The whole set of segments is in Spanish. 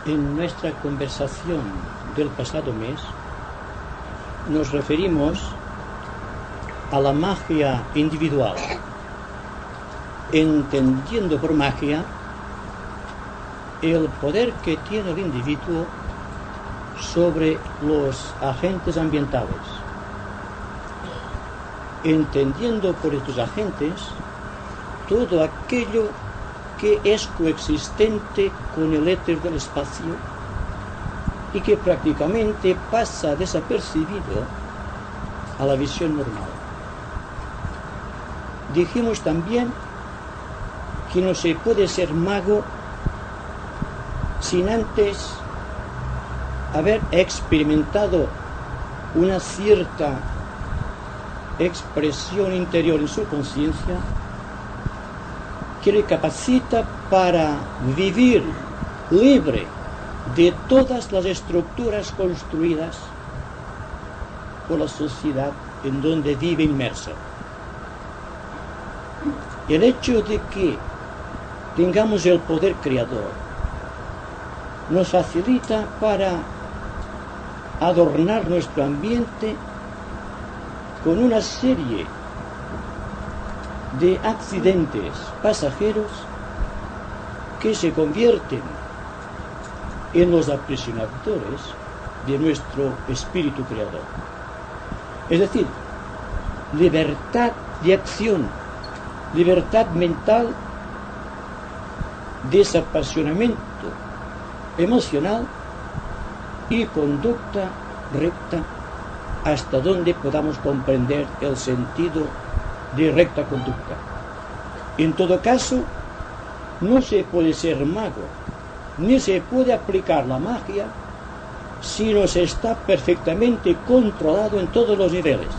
En nuestra conversación del pasado mes nos referimos a la magia individual, entendiendo por magia el poder que tiene el individuo sobre los agentes ambientales, entendiendo por estos agentes todo aquello que es coexistente con el éter del espacio y que prácticamente pasa desapercibido a la visión normal. Dijimos también que no se puede ser mago sin antes haber experimentado una cierta expresión interior en su conciencia que le capacita para vivir libre de todas las estructuras construidas por la sociedad en donde vive inmerso. El hecho de que tengamos el poder creador nos facilita para adornar nuestro ambiente con una serie de accidentes pasajeros que se convierten en los aprisionadores de nuestro espíritu creador. Es decir, libertad de acción, libertad mental, desapasionamiento emocional y conducta recta hasta donde podamos comprender el sentido de recta conducta. En todo caso, no se puede ser mago, ni se puede aplicar la magia si no se está perfectamente controlado en todos los niveles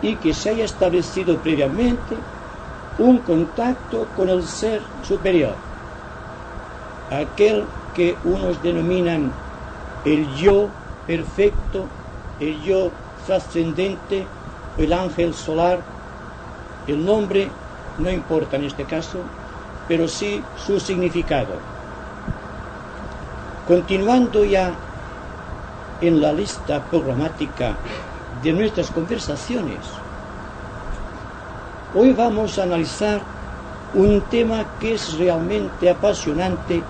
y que se haya establecido previamente un contacto con el ser superior, aquel que unos denominan el yo perfecto, el yo trascendente, el ángel solar. El nombre no importa en este caso, pero sí su significado. Continuando ya en la lista programática de nuestras conversaciones, hoy vamos a analizar un tema que es realmente apasionante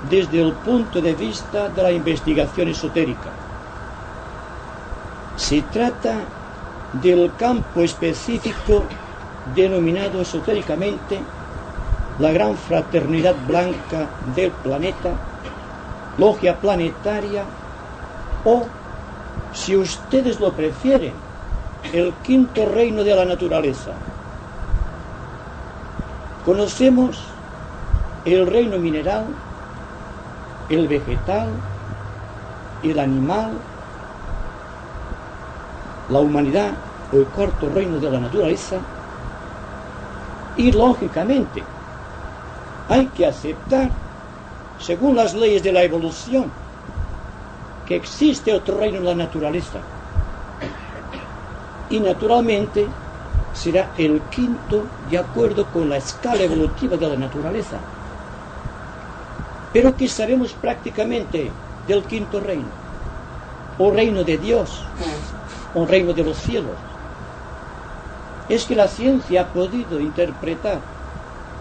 desde el punto de vista de la investigación esotérica. Se trata del campo específico denominado esotéricamente la Gran Fraternidad Blanca del Planeta, Logia Planetaria o, si ustedes lo prefieren, el quinto reino de la naturaleza. Conocemos el reino mineral, el vegetal, el animal, la humanidad o el cuarto reino de la naturaleza, y lógicamente hay que aceptar, según las leyes de la evolución, que existe otro reino en la naturaleza, y naturalmente será el quinto de acuerdo con la escala evolutiva de la naturaleza. Pero ¿qué sabemos prácticamente del quinto reino? O reino de Dios, o reino de los cielos. Es que la ciencia ha podido interpretar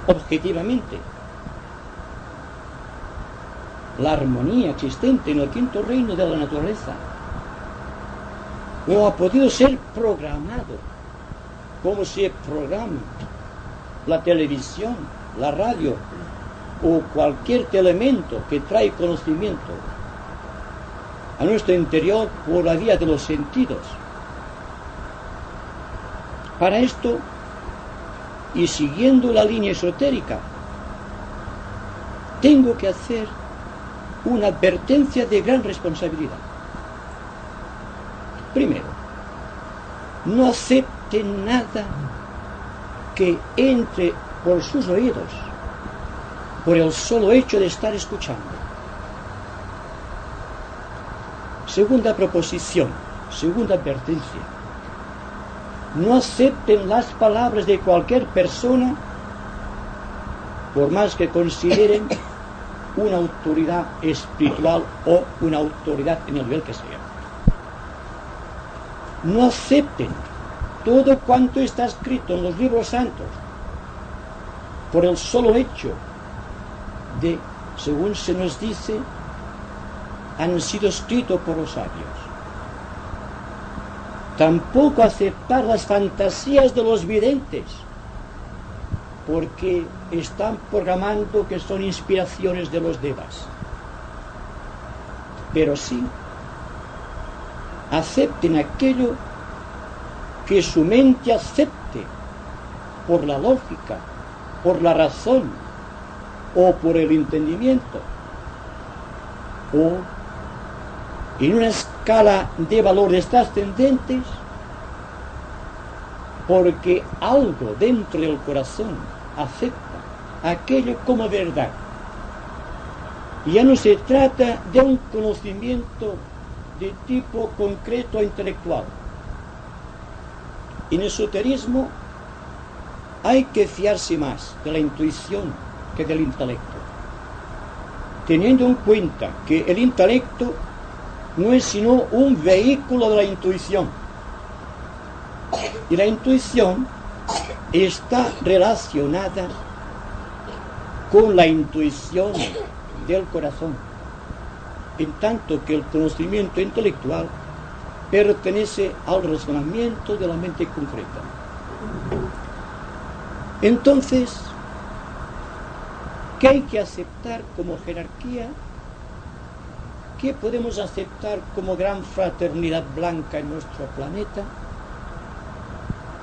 objetivamente la armonía existente en el quinto reino de la naturaleza, o ha podido ser programado como se programa la televisión, la radio o cualquier elemento que trae conocimiento a nuestro interior por la vía de los sentidos. Para esto, y siguiendo la línea esotérica, tengo que hacer una advertencia de gran responsabilidad. Primero, no acepten nada que entre por sus oídos por el solo hecho de estar escuchando. Segunda proposición, segunda advertencia. No acepten las palabras de cualquier persona, por más que consideren una autoridad espiritual o una autoridad en el nivel que sea. No acepten todo cuanto está escrito en los libros santos por el solo hecho de, según se nos dice, han sido escritos por los sabios. Tampoco aceptar las fantasías de los videntes, porque están programando que son inspiraciones de los devas. Pero sí, acepten aquello que su mente acepte por la lógica, por la razón o por el entendimiento, o en una escala de valores trascendentes, porque algo dentro del corazón acepta aquello como verdad. Ya no se trata de un conocimiento de tipo concreto e intelectual. En esoterismo hay que fiarse más de la intuición que del intelecto, teniendo en cuenta que el intelecto no es sino un vehículo de la intuición, y la intuición está relacionada con la intuición del corazón, en tanto que el conocimiento intelectual pertenece al razonamiento de la mente concreta. Entonces, ¿qué hay que aceptar como jerarquía? ¿Qué podemos aceptar como gran fraternidad blanca en nuestro planeta?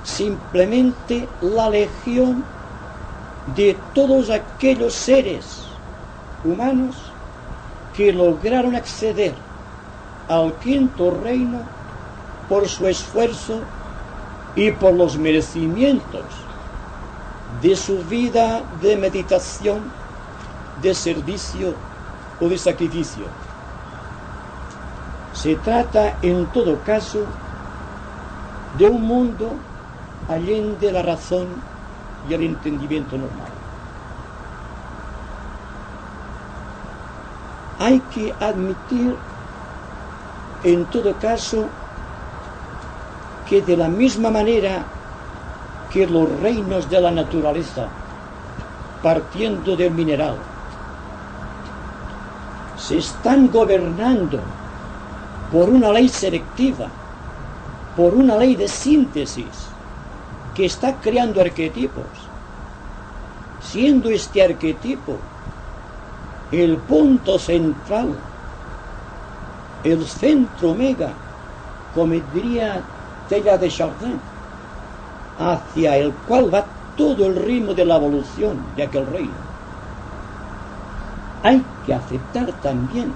Simplemente la legión de todos aquellos seres humanos que lograron acceder al quinto reino por su esfuerzo y por los merecimientos de su vida de meditación, de servicio o de sacrificio. Se trata, en todo caso, de un mundo allende la razón y el entendimiento normal. Hay que admitir, en todo caso, que de la misma manera que los reinos de la naturaleza, partiendo del mineral, se están gobernando por una ley selectiva, por una ley de síntesis que está creando arquetipos, siendo este arquetipo el punto central, el centro omega, como diría Teilhard de Chardin, hacia el cual va todo el ritmo de la evolución de aquel reino. Hay que aceptar también,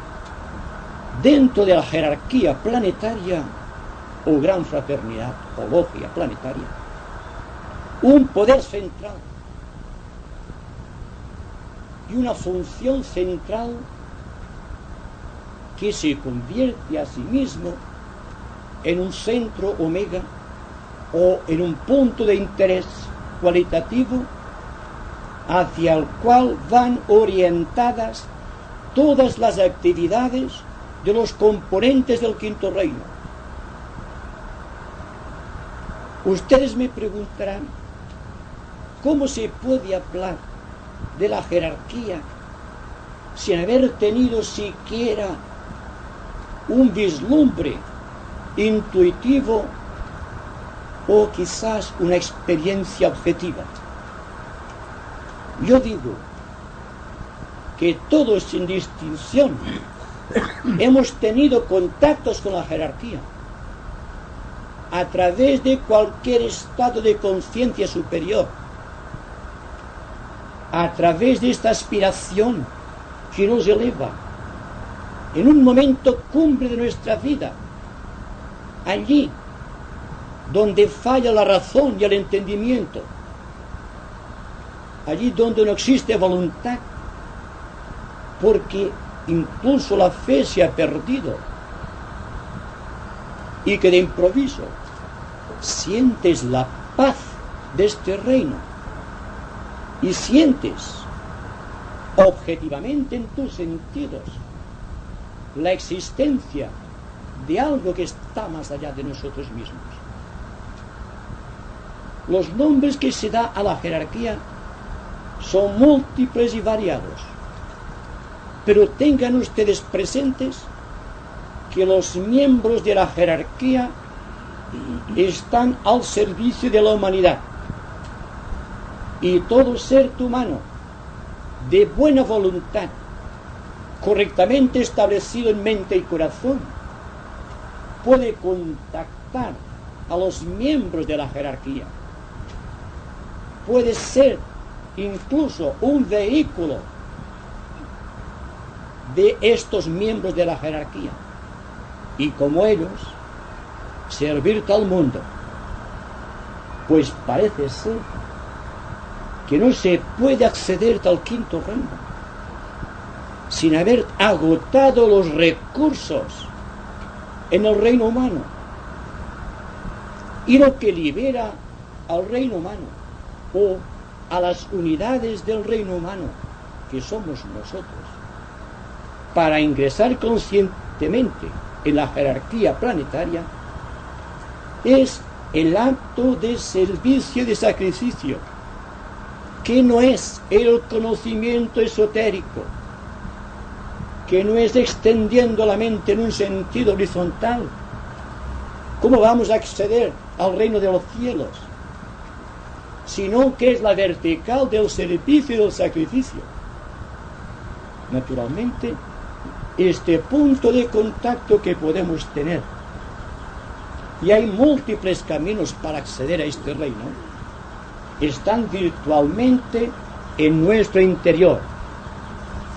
dentro de la jerarquía planetaria o gran fraternidad o logia planetaria, un poder central y una función central que se convierte a sí mismo en un centro omega o en un punto de interés cualitativo hacia el cual van orientadas todas las actividades de los componentes del quinto reino. Ustedes me preguntarán, ¿cómo se puede hablar de la jerarquía sin haber tenido siquiera un vislumbre intuitivo o quizás una experiencia objetiva? Yo digo que todos sin distinción hemos tenido contactos con la jerarquía a través de cualquier estado de conciencia superior, a través de esta aspiración que nos eleva en un momento cumbre de nuestra vida, allí donde falla la razón y el entendimiento, allí donde no existe voluntad, porque incluso la fe se ha perdido, y que de improviso sientes la paz de este reino y sientes objetivamente en tus sentidos la existencia de algo que está más allá de nosotros mismos. Los nombres que se da a la jerarquía son múltiples y variados, pero tengan ustedes presentes que los miembros de la jerarquía están al servicio de la humanidad, y todo ser humano de buena voluntad, correctamente establecido en mente y corazón, puede contactar a los miembros de la jerarquía. Puede ser incluso un vehículo de estos miembros de la jerarquía, y como ellos servir al mundo. Pues parece ser que no se puede acceder al quinto reino sin haber agotado los recursos en el reino humano. Y lo que libera al reino humano o a las unidades del reino humano, que somos nosotros, para ingresar conscientemente en la jerarquía planetaria, es el acto de servicio y de sacrificio, que no es el conocimiento esotérico, que no es extendiendo la mente en un sentido horizontal. ¿Cómo vamos a acceder al reino de los cielos? Sino que es la vertical del servicio y del sacrificio. Naturalmente, este punto de contacto que podemos tener, y hay múltiples caminos para acceder a este reino, están virtualmente en nuestro interior,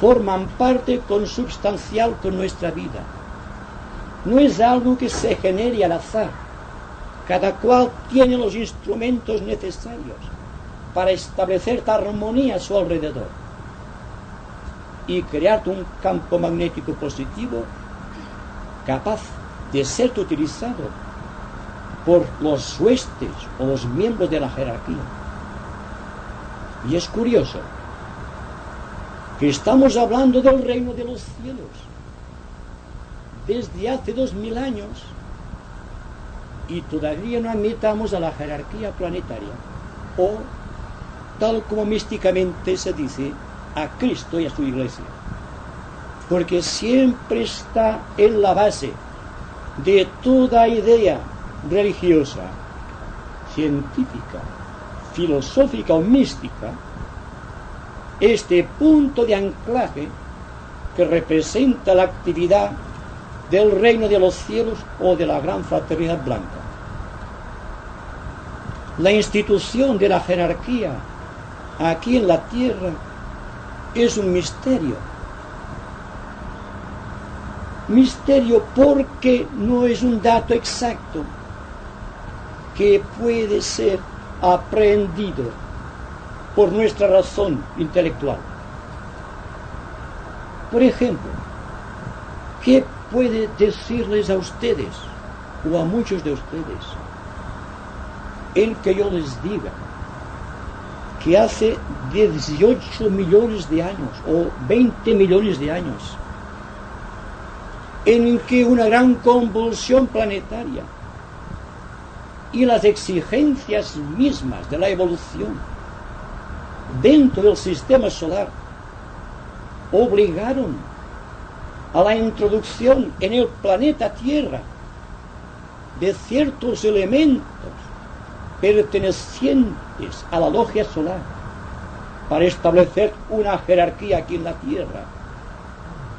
forman parte consubstancial con nuestra vida. No es algo que se genere al azar. Cada cual tiene los instrumentos necesarios para establecer armonía a su alrededor y crear un campo magnético positivo capaz de ser utilizado por los huestes o los miembros de la jerarquía. Y es curioso que estamos hablando del reino de los cielos desde hace 2000 años y todavía no admitamos a la jerarquía planetaria, o, tal como místicamente se dice, a Cristo y a su Iglesia, porque siempre está en la base de toda idea religiosa, científica, filosófica o mística, este punto de anclaje que representa la actividad del reino de los cielos o de la gran fraternidad blanca. La institución de la jerarquía aquí en la tierra es un misterio. Misterio porque no es un dato exacto que puede ser aprehendido por nuestra razón intelectual. Por ejemplo, ¿qué puede decirles a ustedes o a muchos de ustedes el que yo les diga que hace 18 millones de años o 20 millones de años en que una gran convulsión planetaria y las exigencias mismas de la evolución dentro del sistema solar obligaron a la introducción en el planeta Tierra de ciertos elementos pertenecientes a la logia solar para establecer una jerarquía aquí en la Tierra,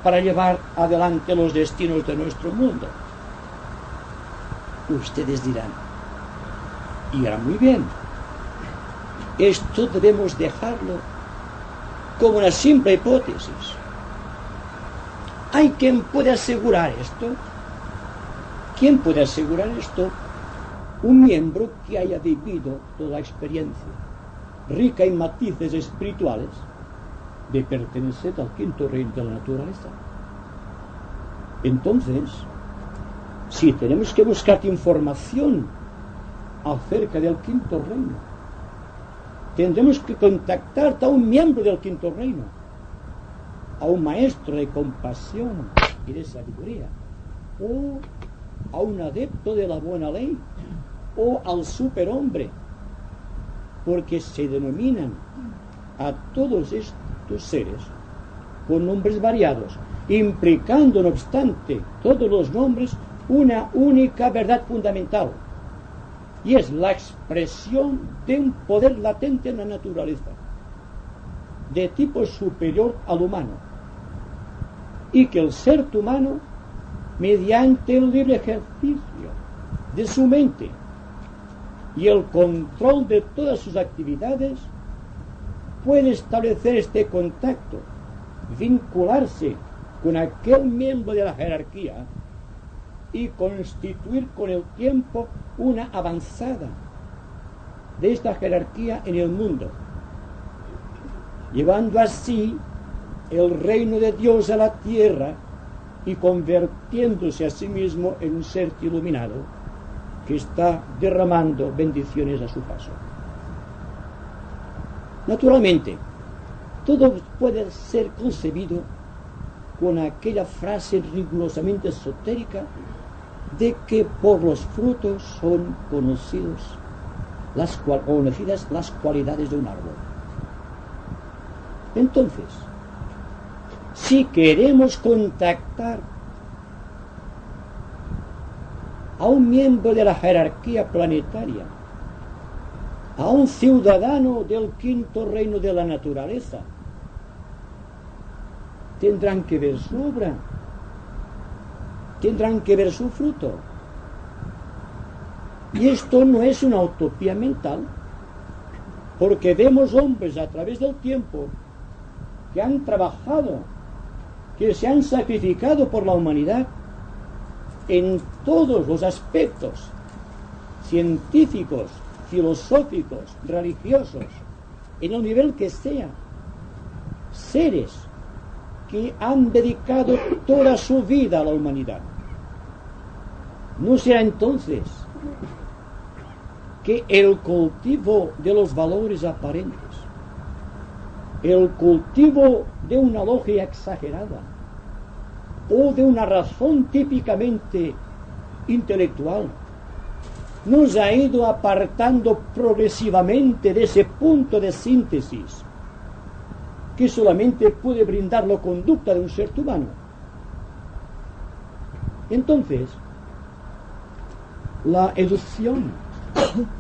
para llevar adelante los destinos de nuestro mundo? Ustedes dirán, y hará muy bien, esto debemos dejarlo como una simple hipótesis. ¿Hay quien puede asegurar esto? ¿Quién puede asegurar esto? Un miembro que haya vivido toda la experiencia rica en matices espirituales de pertenecer al quinto reino de la naturaleza. Entonces, si tenemos que buscar información acerca del quinto reino, tendremos que contactar a un miembro del quinto reino a un maestro de compasión y de sabiduría, o a un adepto de la buena ley, o al superhombre, porque se denominan a todos estos seres con nombres variados, implicando, no obstante, todos los nombres una única verdad fundamental, y es la expresión de un poder latente en la naturaleza, de tipo superior al humano, y que el ser humano, mediante el libre ejercicio de su mente y el control de todas sus actividades, puede establecer este contacto, vincularse con aquel miembro de la jerarquía y constituir con el tiempo una avanzada de esta jerarquía en el mundo, llevando así el reino de Dios a la tierra y convirtiéndose a sí mismo en un ser iluminado que está derramando bendiciones a su paso. Naturalmente, todo puede ser concebido con aquella frase rigurosamente esotérica de que por los frutos son conocidas las cualidades de un árbol. Entonces, si queremos contactar a un miembro de la jerarquía planetaria, a un ciudadano del quinto reino de la naturaleza, tendrán que ver su obra, tendrán que ver su fruto. Y esto no es una utopía mental, porque vemos hombres a través del tiempo que han trabajado, que se han sacrificado por la humanidad en todos los aspectos científicos, filosóficos, religiosos, en el nivel que sea, seres que han dedicado toda su vida a la humanidad. ¿No será entonces que el cultivo de los valores aparentes, el cultivo de una logia exagerada o de una razón típicamente intelectual, nos ha ido apartando progresivamente de ese punto de síntesis que solamente puede brindar la conducta de un ser humano? Entonces, la educación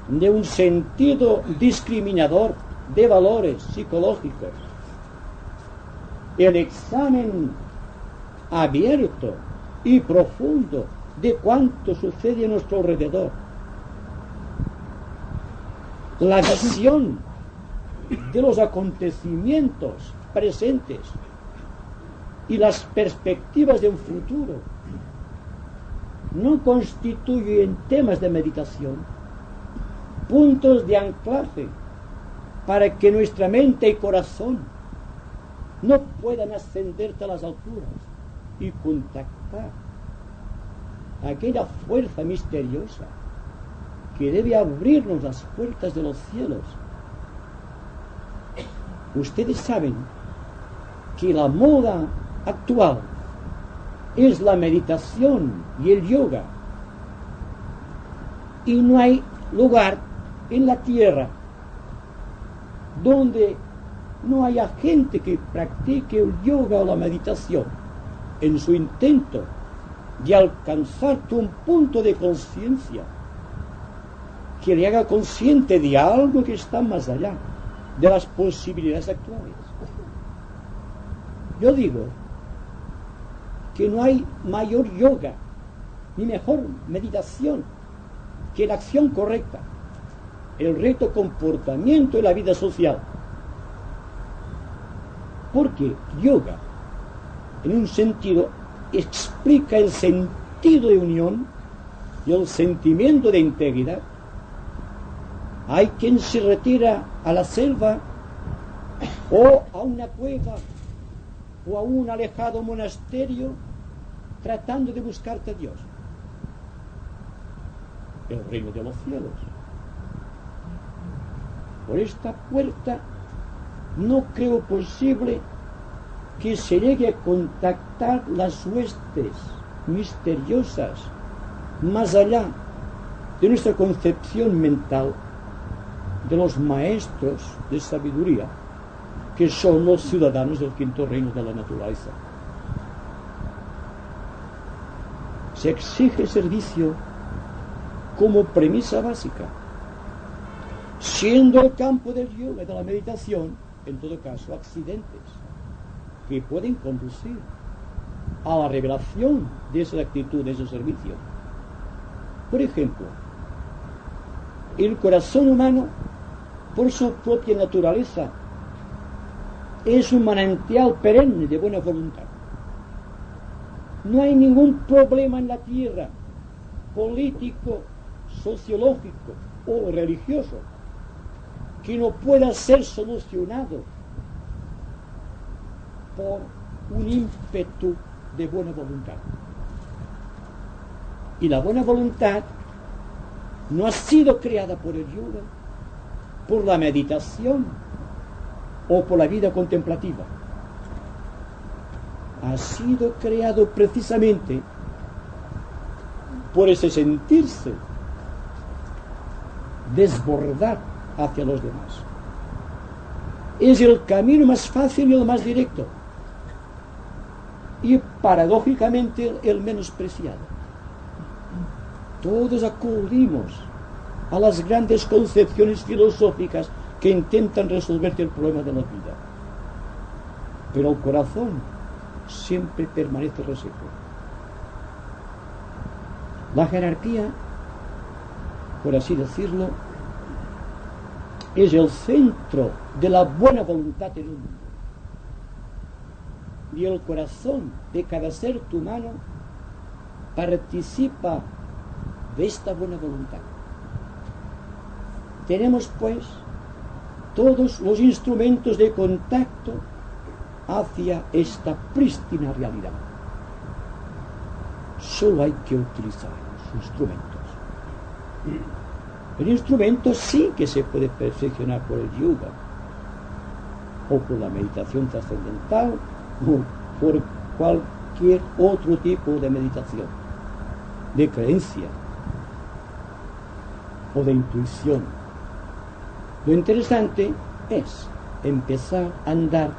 de un sentido discriminador de valores psicológicos, el examen abierto y profundo de cuanto sucede a nuestro alrededor, la visión de los acontecimientos presentes y las perspectivas de un futuro, no constituyen temas de meditación, puntos de anclaje para que nuestra mente y corazón no puedan ascender a las alturas y contactar aquella fuerza misteriosa que debe abrirnos las puertas de los cielos. Ustedes saben que la moda actual es la meditación y el yoga, y no hay lugar en la tierra donde no haya gente que practique el yoga o la meditación en su intento de alcanzar un punto de conciencia que le haga consciente de algo que está más allá de las posibilidades actuales. Yo digo que no hay mayor yoga ni mejor meditación que la acción correcta, el recto comportamiento y la vida social. Porque yoga, en un sentido, explica el sentido de unión y el sentimiento de integridad. Hay quien se retira a la selva o a una cueva o a un alejado monasterio tratando de buscarte a Dios, el reino de los cielos. Por esta puerta no creo posible que se llegue a contactar las huestes misteriosas más allá de nuestra concepción mental de los maestros de sabiduría, que son los ciudadanos del quinto reino de la naturaleza. Se exige servicio como premisa básica, siendo el campo del yoga y de la meditación, en todo caso, accidentes que pueden conducir a la revelación de esa actitud, de ese servicio. Por ejemplo, el corazón humano, por su propia naturaleza, es un manantial perenne de buena voluntad. No hay ningún problema en la tierra, político, sociológico o religioso, que no pueda ser solucionado por un ímpetu de buena voluntad. Y la buena voluntad no ha sido creada por el yoga, por la meditación o por la vida contemplativa. Ha sido creado precisamente por ese sentirse desbordar hacia los demás. Es el camino más fácil y el más directo, y paradójicamente el menos preciado. Todos acudimos a las grandes concepciones filosóficas que intentan resolverte el problema de la vida, pero el corazón siempre permanece reseco. La jerarquía, por así decirlo, es el centro de la buena voluntad en el mundo, y el corazón de cada ser humano participa de esta buena voluntad. Tenemos pues todos los instrumentos de contacto hacia esta prístina realidad. Solo hay que utilizar los instrumentos. El instrumento sí que se puede perfeccionar por el yoga, o por la meditación trascendental, o por cualquier otro tipo de meditación, de creencia o de intuición. Lo interesante es empezar a andar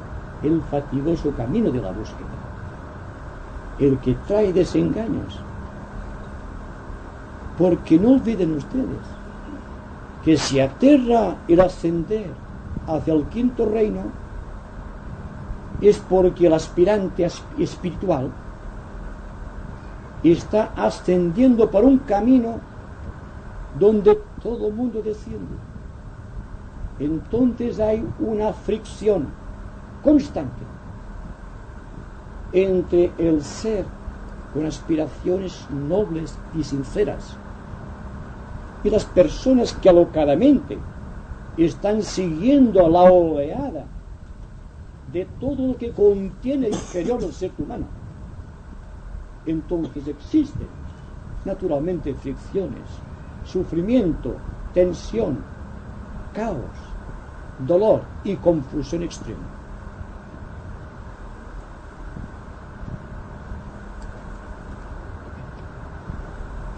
el fatigoso camino de la búsqueda, el que trae desengaños. Porque no olviden ustedes que si aterra el ascender hacia el quinto reino, es porque el aspirante espiritual está ascendiendo por un camino donde todo el mundo desciende. Entonces hay una fricción constante entre el ser con aspiraciones nobles y sinceras y las personas que alocadamente están siguiendo la oleada de todo lo que contiene el interior del ser humano. Entonces existen naturalmente fricciones, sufrimiento, tensión, caos, dolor y confusión extrema.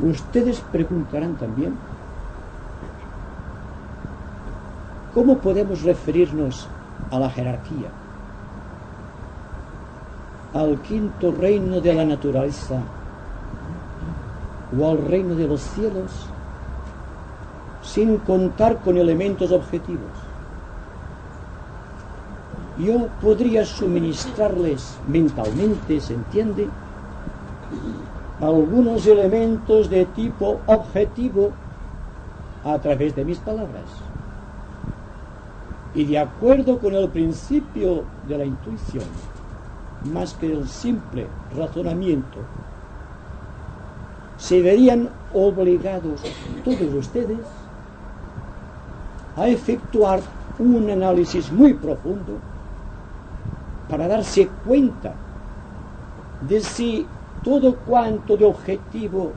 Ustedes preguntarán también ¿cómo podemos referirnos a la jerarquía, al quinto reino de la naturaleza o al reino de los cielos, sin contar con elementos objetivos? Yo podría suministrarles mentalmente, ¿se entiende?, algunos elementos de tipo objetivo a través de mis palabras. Y de acuerdo con el principio de la intuición, más que el simple razonamiento, se verían obligados todos ustedes a efectuar un análisis muy profundo para darse cuenta de si todo cuanto de objetivo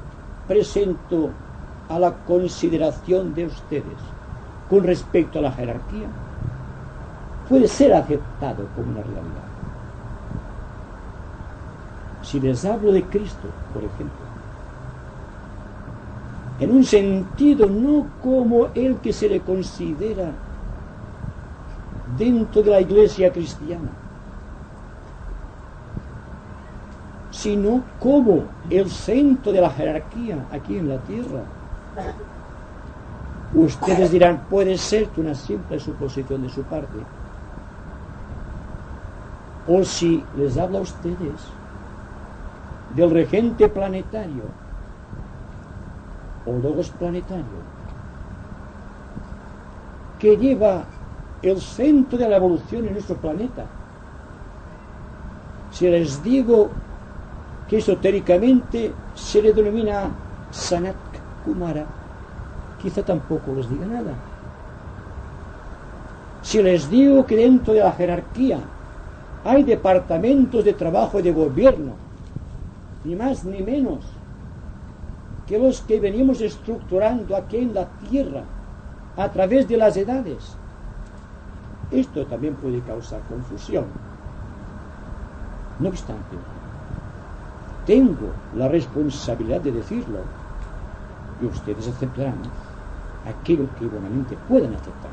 presento a la consideración de ustedes con respecto a la jerarquía puede ser aceptado como una realidad. Si les hablo de Cristo, por ejemplo, en un sentido no como el que se le considera dentro de la iglesia cristiana, sino como el centro de la jerarquía aquí en la tierra. Ustedes dirán, puede ser una simple suposición de su parte. O si les habla a ustedes del regente planetario o logos planetario que lleva el centro de la evolución en nuestro planeta, si les digo que esotéricamente se le denomina Sanat Kumara, quizá tampoco les diga nada. Si les digo que dentro de la jerarquía hay departamentos de trabajo y de gobierno, ni más ni menos que los que venimos estructurando aquí en la tierra a través de las edades, esto también puede causar confusión. No obstante, tengo la responsabilidad de decirlo, y ustedes aceptarán aquello que buenamente puedan aceptar.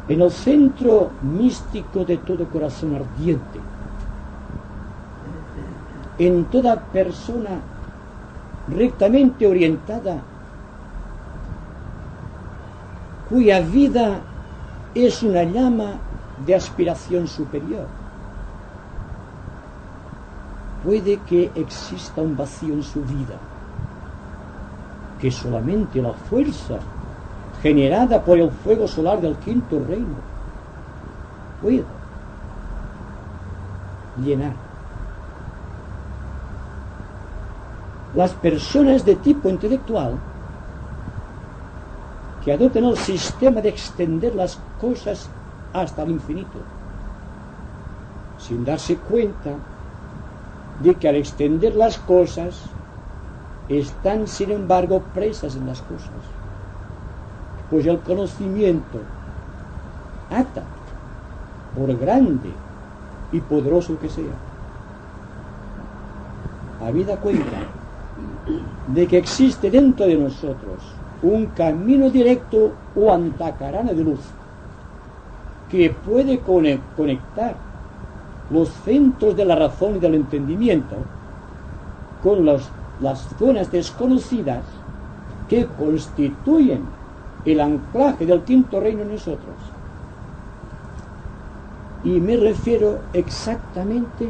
En el centro místico de todo corazón ardiente, en toda persona rectamente orientada, cuya vida es una llama de aspiración superior, puede que exista un vacío en su vida, que solamente la fuerza generada por el fuego solar del quinto reino puede llenar. Las personas de tipo intelectual que adoptan el sistema de extender las cosas hasta el infinito, sin darse cuenta de que al extender las cosas están sin embargo presas en las cosas, pues el conocimiento ata, por grande y poderoso que sea. Habida cuenta de que existe dentro de nosotros un camino directo o antacarana de luz que puede conectar los centros de la razón y del entendimiento con las zonas desconocidas que constituyen el anclaje del quinto reino en nosotros. Y me refiero exactamente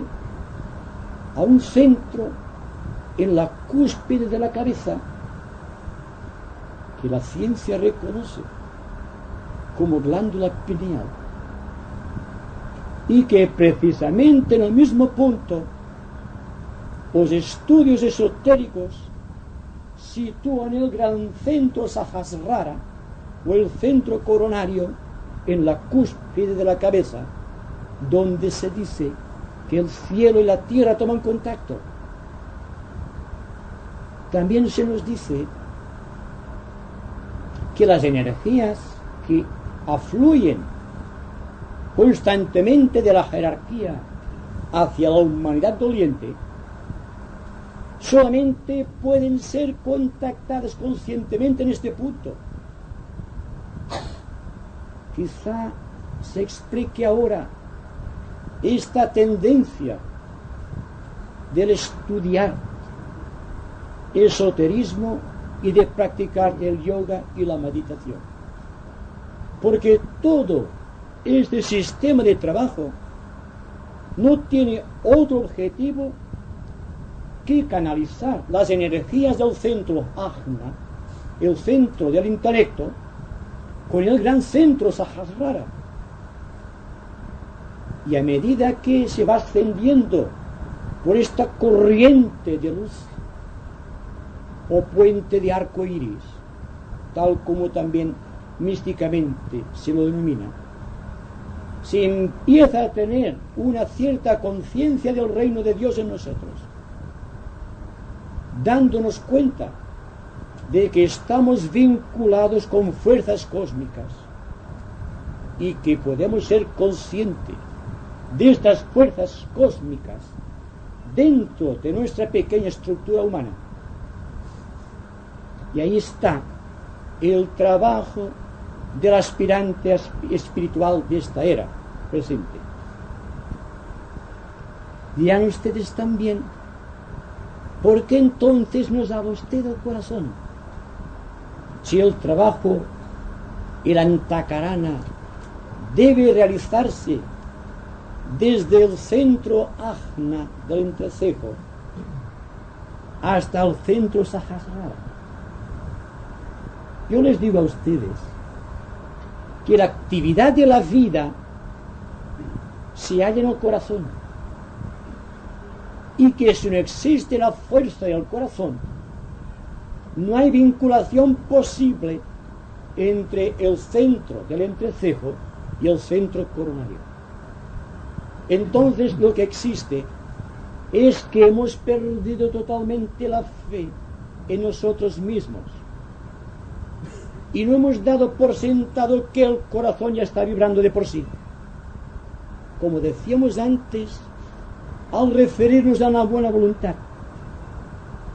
a un centro en la cúspide de la cabeza que la ciencia reconoce como glándula pineal, y que precisamente en el mismo punto los estudios esotéricos sitúan el gran centro Sahasrara o el centro coronario en la cúspide de la cabeza, donde se dice que el cielo y la tierra toman contacto. También se nos dice que las energías que afluyen constantemente de la jerarquía hacia la humanidad doliente solamente pueden ser contactadas conscientemente en este punto. Quizá se explique ahora esta tendencia del estudiar esoterismo y de practicar el yoga y la meditación, porque todo este sistema de trabajo no tiene otro objetivo que canalizar las energías del centro Ajna, el centro del intelecto, con el gran centro Sahasrara. Y a medida que se va ascendiendo por esta corriente de luz o puente de arco iris, tal como también místicamente se lo denomina, se empieza a tener una cierta conciencia del reino de Dios en nosotros, dándonos cuenta de que estamos vinculados con fuerzas cósmicas y que podemos ser conscientes de estas fuerzas cósmicas dentro de nuestra pequeña estructura humana. Y ahí está el trabajo del aspirante espiritual de esta era presente. Dirán ustedes también, ¿por qué entonces nos habla usted del corazón? Si el trabajo, el antakarana, debe realizarse desde el centro ajna del entrecejo hasta el centro sahasrara. Yo les digo a ustedes que la actividad de la vida se halla en el corazón, y que si no existe la fuerza del corazón, no hay vinculación posible entre el centro del entrecejo y el centro coronario. Entonces lo que existe es que hemos perdido totalmente la fe en nosotros mismos y no hemos dado por sentado que el corazón ya está vibrando de por sí. Como decíamos antes, al referirnos a la buena voluntad,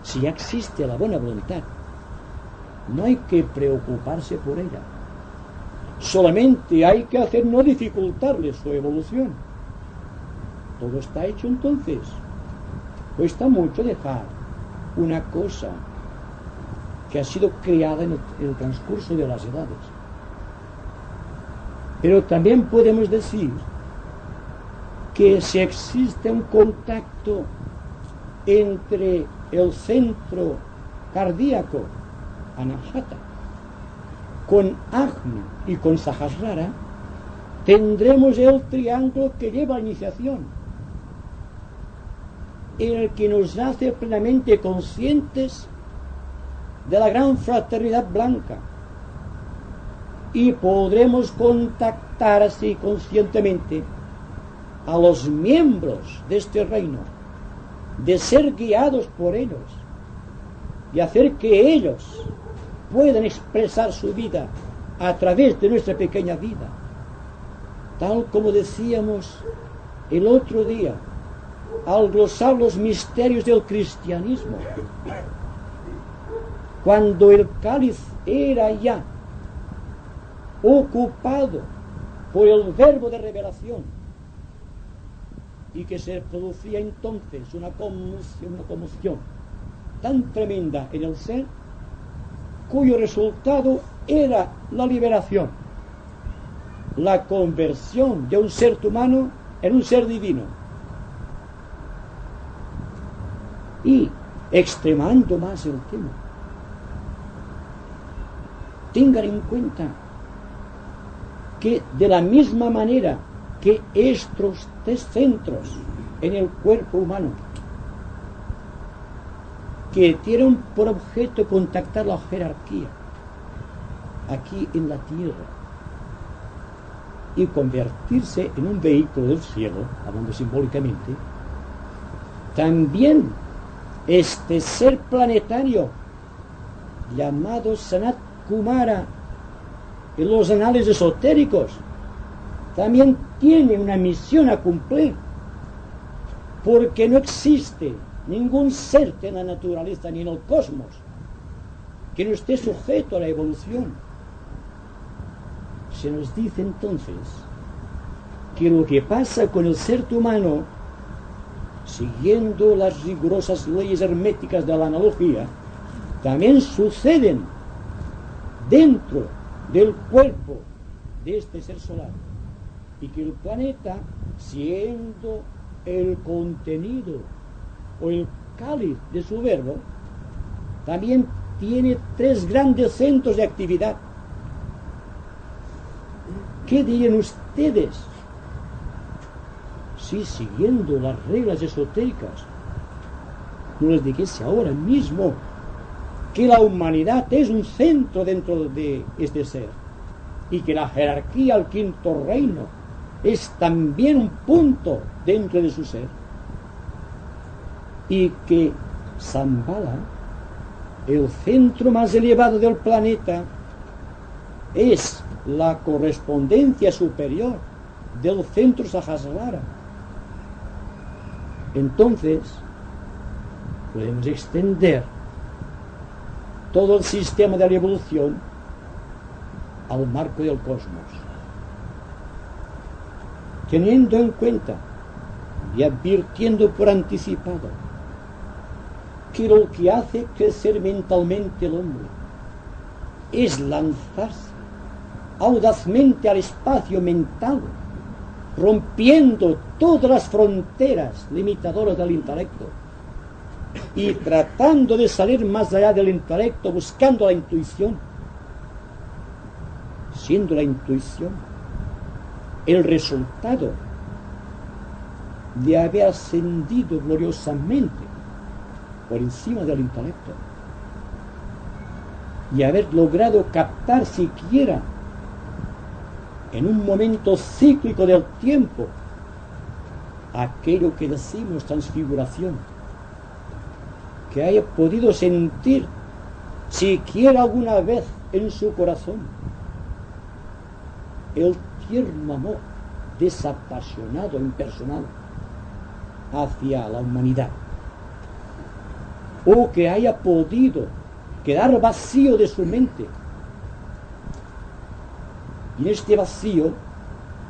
si ya existe la buena voluntad, no hay que preocuparse por ella. Solamente hay que hacer no dificultarle su evolución. Todo está hecho entonces. Cuesta mucho dejar una cosa que ha sido creada en el transcurso de las edades. Pero también podemos decir que si existe un contacto entre el centro cardíaco, Anahata, con Ajna y con Sahasrara, tendremos el triángulo que lleva a la iniciación, en el que nos hace plenamente conscientes de la gran fraternidad blanca, y podremos contactar así conscientemente a los miembros de este reino, de ser guiados por ellos y hacer que ellos puedan expresar su vida a través de nuestra pequeña vida, tal como decíamos el otro día al glosar los misterios del cristianismo. Cuando el cáliz era ya ocupado por el verbo de revelación, y que se producía entonces una conmoción tan tremenda en el ser, cuyo resultado era la liberación, la conversión de un ser humano en un ser divino. Y extremando más el tema, tengan en cuenta que de la misma manera que estos tres centros en el cuerpo humano, que tienen por objeto contactar la jerarquía aquí en la tierra y convertirse en un vehículo del cielo, hablando simbólicamente, también este ser planetario llamado Sanat Kumara en los anales esotéricos también tiene una misión a cumplir, porque no existe ningún ser en la naturaleza ni en el cosmos que no esté sujeto a la evolución. Se nos dice entonces que lo que pasa con el ser humano, siguiendo las rigurosas leyes herméticas de la analogía, también suceden dentro del cuerpo de este ser solar, y que el planeta, siendo el contenido o el cáliz de su verbo, también tiene tres grandes centros de actividad. ¿Qué dirían ustedes si, siguiendo las reglas esotéricas, no les dijese ahora mismo que la humanidad es un centro dentro de este ser, y que la jerarquía al quinto reino es también un punto dentro de su ser, y que Shambhala, el centro más elevado del planeta, es la correspondencia superior del centro Sahasrara, Entonces podemos extender todo el sistema de la evolución al marco del cosmos, teniendo en cuenta y advirtiendo por anticipado que lo que hace crecer mentalmente el hombre es lanzarse audazmente al espacio mental, rompiendo todas las fronteras limitadoras del intelecto y tratando de salir más allá del intelecto, buscando la intuición, siendo la intuición el resultado de haber ascendido gloriosamente por encima del intelecto y haber logrado captar siquiera en un momento cíclico del tiempo aquello que decimos transfiguración, que haya podido sentir siquiera alguna vez en su corazón el tierno amor desapasionado, impersonal hacia la humanidad, o que haya podido quedar vacío de su mente y en este vacío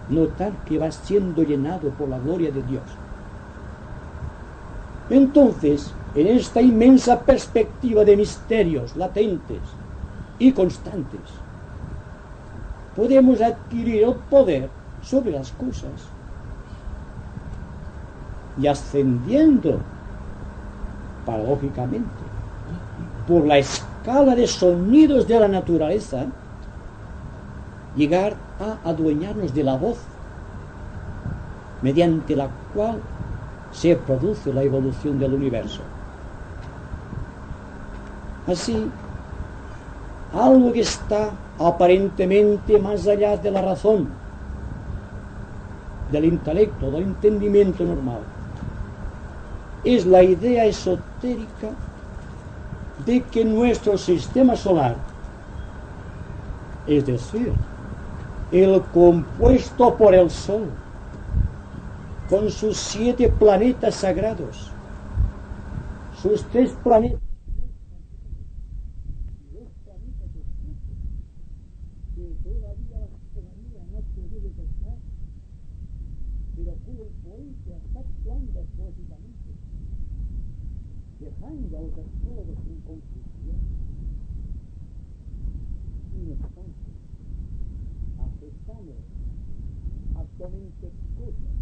notar que va siendo llenado por la gloria de Dios. Entonces, en esta inmensa perspectiva de misterios latentes y constantes, podemos adquirir el poder sobre las cosas y ascendiendo paradójicamente por la escala de sonidos de la naturaleza, llegar a adueñarnos de la voz mediante la cual se produce la evolución del universo. Así, algo que está aparentemente más allá de la razón, del intelecto, del entendimiento normal, es la idea esotérica de que nuestro sistema solar, es decir, el compuesto por el Sol, con sus 7 planetas sagrados, sus 3 planetas, que todavía la astronomía no ha podido detectar, pero cuya influencia está actuando poéticamente, dejando a los astrólogos sin confusión. Y no obstante, aceptamos actualmente cosas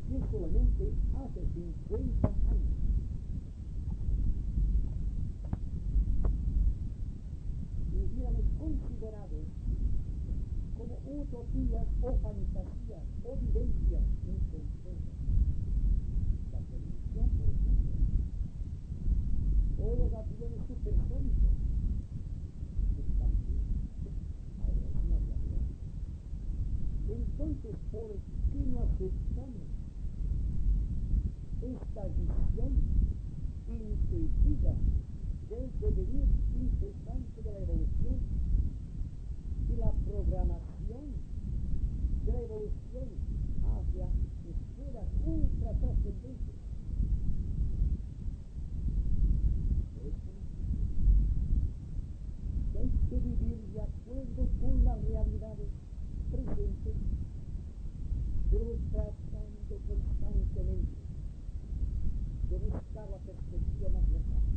que solamente hace 50 años hubiéramos considerado como utopías o fantasías o vivencias inconcretas. La televisión, por ejemplo, o los aviones supersónicos, ahora es una realidad. Entonces, ¿por qué no aceptamos esta visión intuitiva del devenir incesante de la evolución y la programación de la evolución hacia esferas ultra trascendentes? Hay que vivir de acuerdo con las realidades presentes, pero tratando constantemente de buscar la perspectiva más lejana.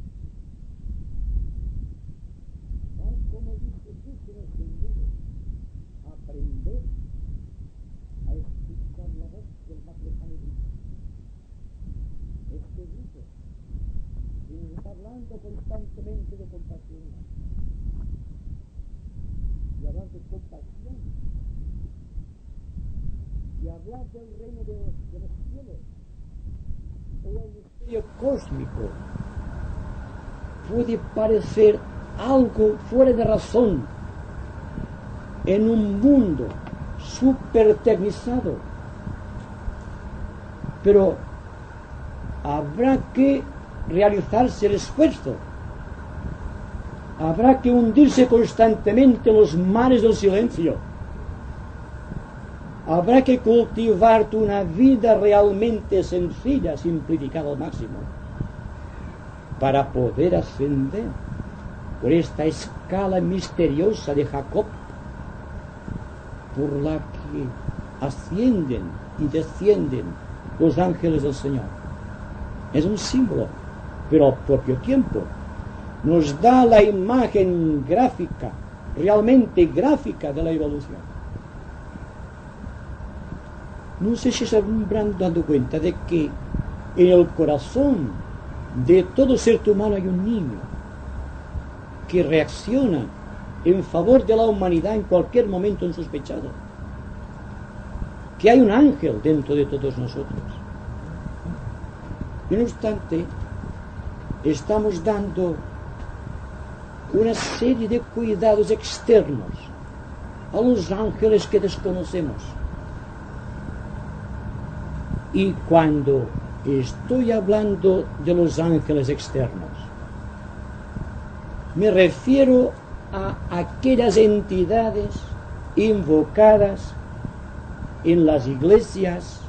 Tal como dice Jesús en el Sendero, aprender a escuchar la voz del más lejano grito. Este grito que nos está hablando constantemente de compasión humana. Y hablar de compasión y hablar del reino de los cielos o del misterio cósmico puede parecer algo fuera de razón en un mundo supertecnizado, pero habrá que realizarse el esfuerzo. Habrá que hundirse constantemente en los mares del silencio Habrá que cultivar una vida realmente sencilla, simplificada al máximo, para poder ascender por esta escala misteriosa de Jacob, por la que ascienden y descienden los ángeles del Señor. Es un símbolo, pero al propio tiempo nos da la imagen gráfica, realmente gráfica, de la evolución. No sé si se habrán dado cuenta de que en el corazón de todo ser humano hay un niño que reacciona en favor de la humanidad en cualquier momento insospechado, que hay un ángel dentro de todos nosotros. Y no obstante, estamos dando una serie de cuidados externos a los ángeles que desconocemos. Y cuando estoy hablando de los ángeles externos, me refiero a aquellas entidades invocadas en las iglesias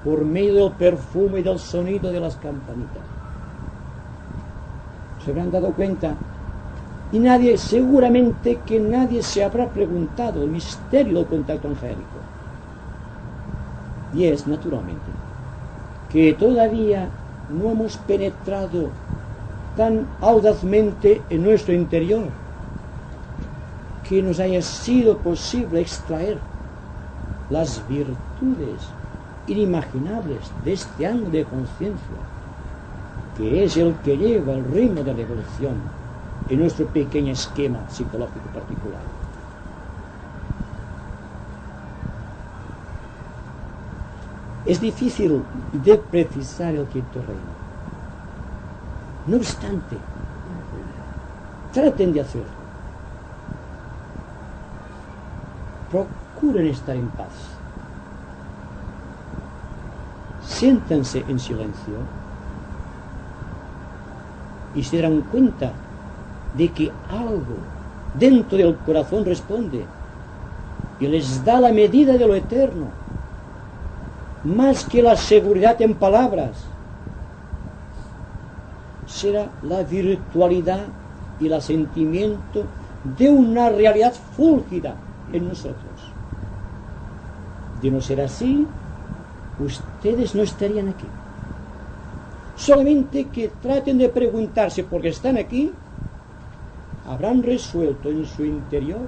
por medio del perfume y del sonido de las campanitas. ¿Se habrán dado cuenta? Y seguramente que nadie se habrá preguntado el misterio del contacto angélico. Y es, naturalmente, que todavía no hemos penetrado tan audazmente en nuestro interior que nos haya sido posible extraer las virtudes inimaginables de este ángulo de conciencia, que es el que lleva el ritmo de la evolución en nuestro pequeño esquema psicológico particular. Es difícil de precisar el quinto reino. No obstante, traten de hacerlo. Procuren estar en paz. Siéntanse en silencio y se darán cuenta de que algo dentro del corazón responde y les da la medida de lo eterno, más que la seguridad en palabras. Será la virtualidad y el asentimiento de una realidad fúlgida en nosotros. De no ser así, ustedes no estarían aquí. Solamente que traten de preguntarse por qué están aquí, habrán resuelto en su interior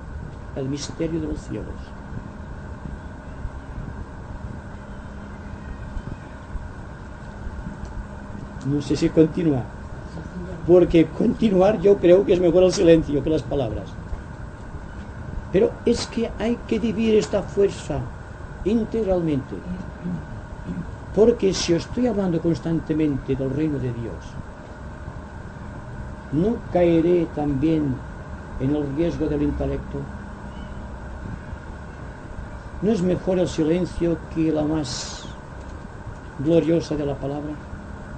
el misterio de los cielos. No sé si continuar, porque continuar yo creo que es mejor el silencio que las palabras. Pero es que hay que vivir esta fuerza integralmente, porque si yo estoy hablando constantemente del reino de Dios, ¿no caeré también en el riesgo del intelecto? ¿No es mejor el silencio que la más gloriosa de la palabra?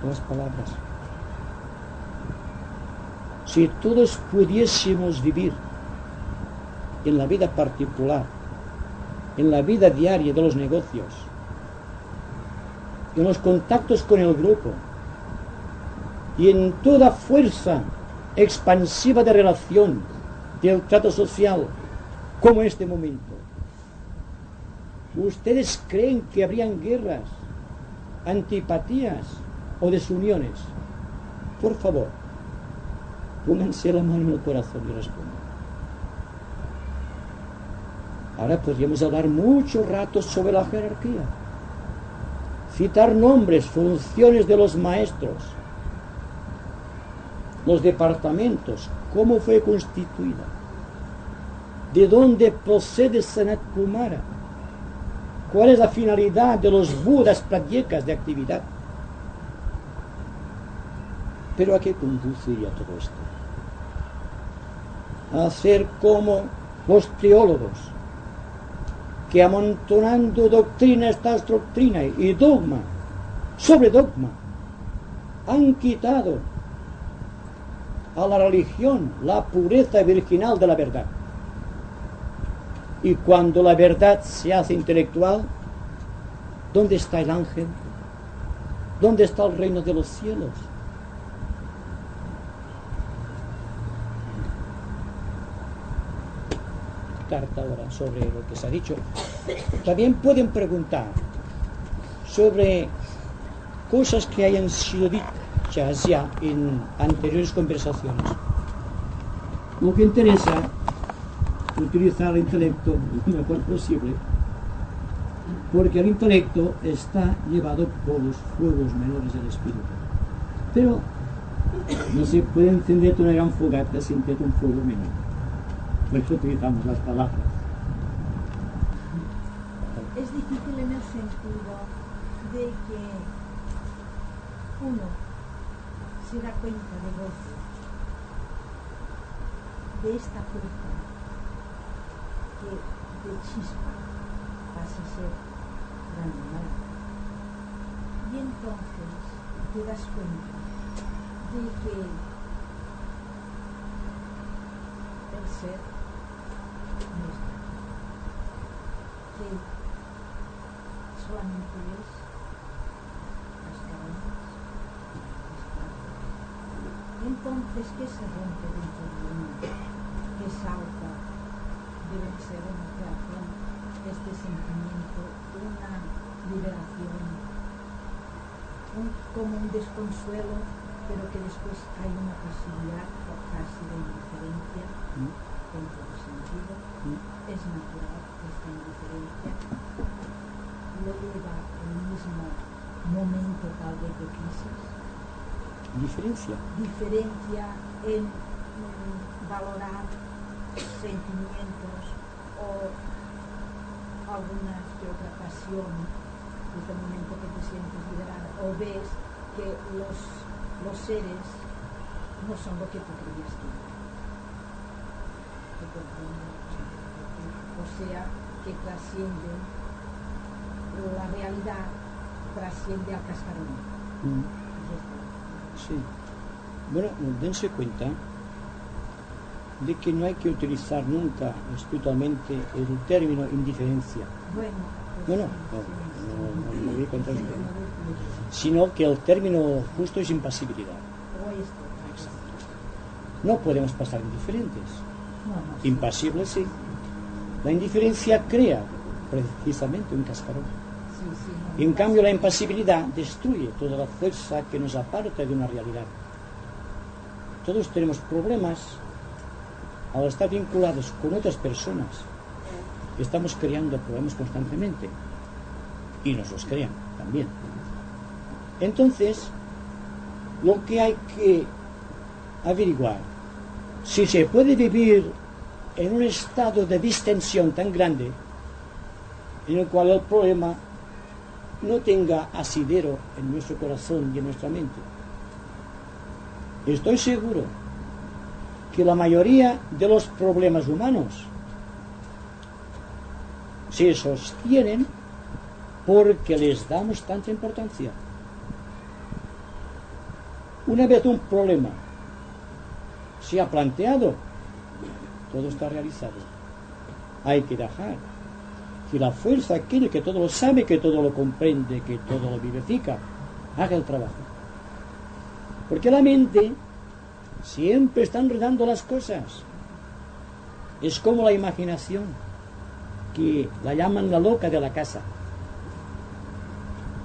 Las palabras. Si todos pudiésemos vivir en la vida particular, en la vida diaria de los negocios, en los contactos con el grupo y en toda fuerza expansiva de relación del trato social como en este momento, ¿ustedes creen que habrían guerras, antipatías o desuniones? Por favor, pónganse la mano en el corazón y respondan. Ahora podríamos hablar mucho rato sobre la jerarquía, citar nombres, funciones de los maestros, los departamentos, cómo fue constituida, de dónde procede Sanat Kumara, cuál es la finalidad de los Budas Pradyekas de actividad. ¿Pero a qué conduciría todo esto? A hacer como los teólogos, que amontonando doctrina tras doctrina y dogma sobre dogma, han quitado a la religión la pureza virginal de la verdad. Y cuando la verdad se hace intelectual, ¿dónde está el ángel? ¿Dónde está el reino de los cielos? Carta ahora sobre lo que se ha dicho. También pueden preguntar sobre cosas que hayan sido dichas ya en anteriores conversaciones. Lo que interesa utilizar el intelecto lo mejor posible, porque el intelecto está llevado por los fuegos menores del espíritu. Pero no se puede encender una gran fogata sin tener un fuego menor. Por eso utilizamos las palabras. Es difícil en el sentido de que uno se da cuenta de golpe de esta fuerza que de chispa pasa a ser granular. Y entonces te das cuenta de que el ser no está aquí, que solamente es las cadenas, espacio. Entonces, ¿qué se rompe dentro de uno? ¿Qué salta? Debe ser una creación, este sentimiento, una liberación, como un desconsuelo, pero que después hay una posibilidad casi de indiferencia en todo sentido. Es natural esta indiferencia, lo lleva el mismo momento tal vez de crisis. Diferencia en valorar sentimientos o alguna que otra pasión desde el momento que te sientes liberada o ves que los seres no son lo que tú creías que eran. O sea, que trascienden la realidad, trasciende al cascarón. Sí. Bueno, dense cuenta de que no hay que utilizar nunca espiritualmente el término indiferencia. No, sino que el término justo es impasibilidad. Exacto. No podemos pasar indiferentes. Impasibles sí. La indiferencia crea precisamente un cascarón. En cambio, la impasibilidad destruye toda la fuerza que nos aparta de una realidad. Todos tenemos problemas al estar vinculados con otras personas. Estamos creando problemas constantemente y nos los crean también. Entonces, lo que hay que averiguar, si se puede vivir en un estado de distensión tan grande en el cual el problema no tenga asidero en nuestro corazón y en nuestra mente. Estoy seguro que la mayoría de los problemas humanos se sostienen porque les damos tanta importancia. Una vez un problema se ha planteado, todo está realizado. Hay que dejar que la fuerza, aquel que todo lo sabe, que todo lo comprende, que todo lo vivifica, haga el trabajo. Porque la mente siempre está enredando las cosas. Es como la imaginación, que la llaman la loca de la casa.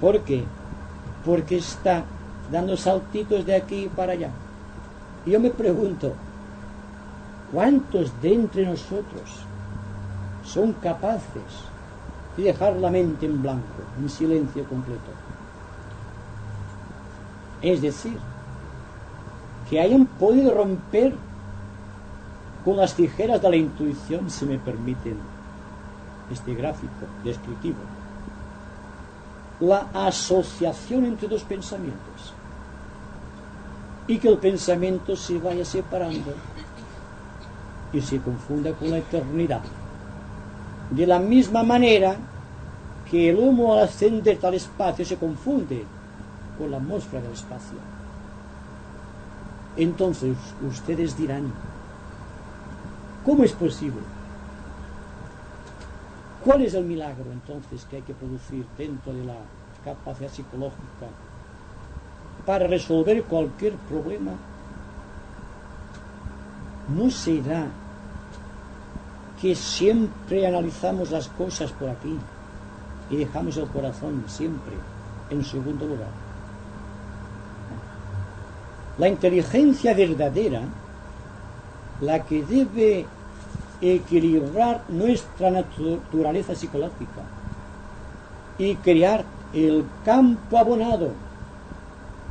¿Por qué? Porque está dando saltitos de aquí para allá. Y yo me pregunto, ¿cuántos de entre nosotros son capaces de dejar la mente en blanco, en silencio completo? Es decir, que hayan podido romper con las tijeras de la intuición, si me permiten este gráfico descriptivo, la asociación entre dos pensamientos, y que el pensamiento se vaya separando y se confunda con la eternidad, de la misma manera que el humo al ascender al espacio se confunde con la atmósfera del espacio. Entonces ustedes dirán, ¿cómo es posible ¿Cuál es el milagro entonces que hay que producir dentro de la capacidad psicológica para resolver cualquier problema? ¿No será que siempre analizamos las cosas por aquí y dejamos el corazón siempre en segundo lugar? La inteligencia verdadera, la que debe equilibrar nuestra naturaleza psicológica y crear el campo abonado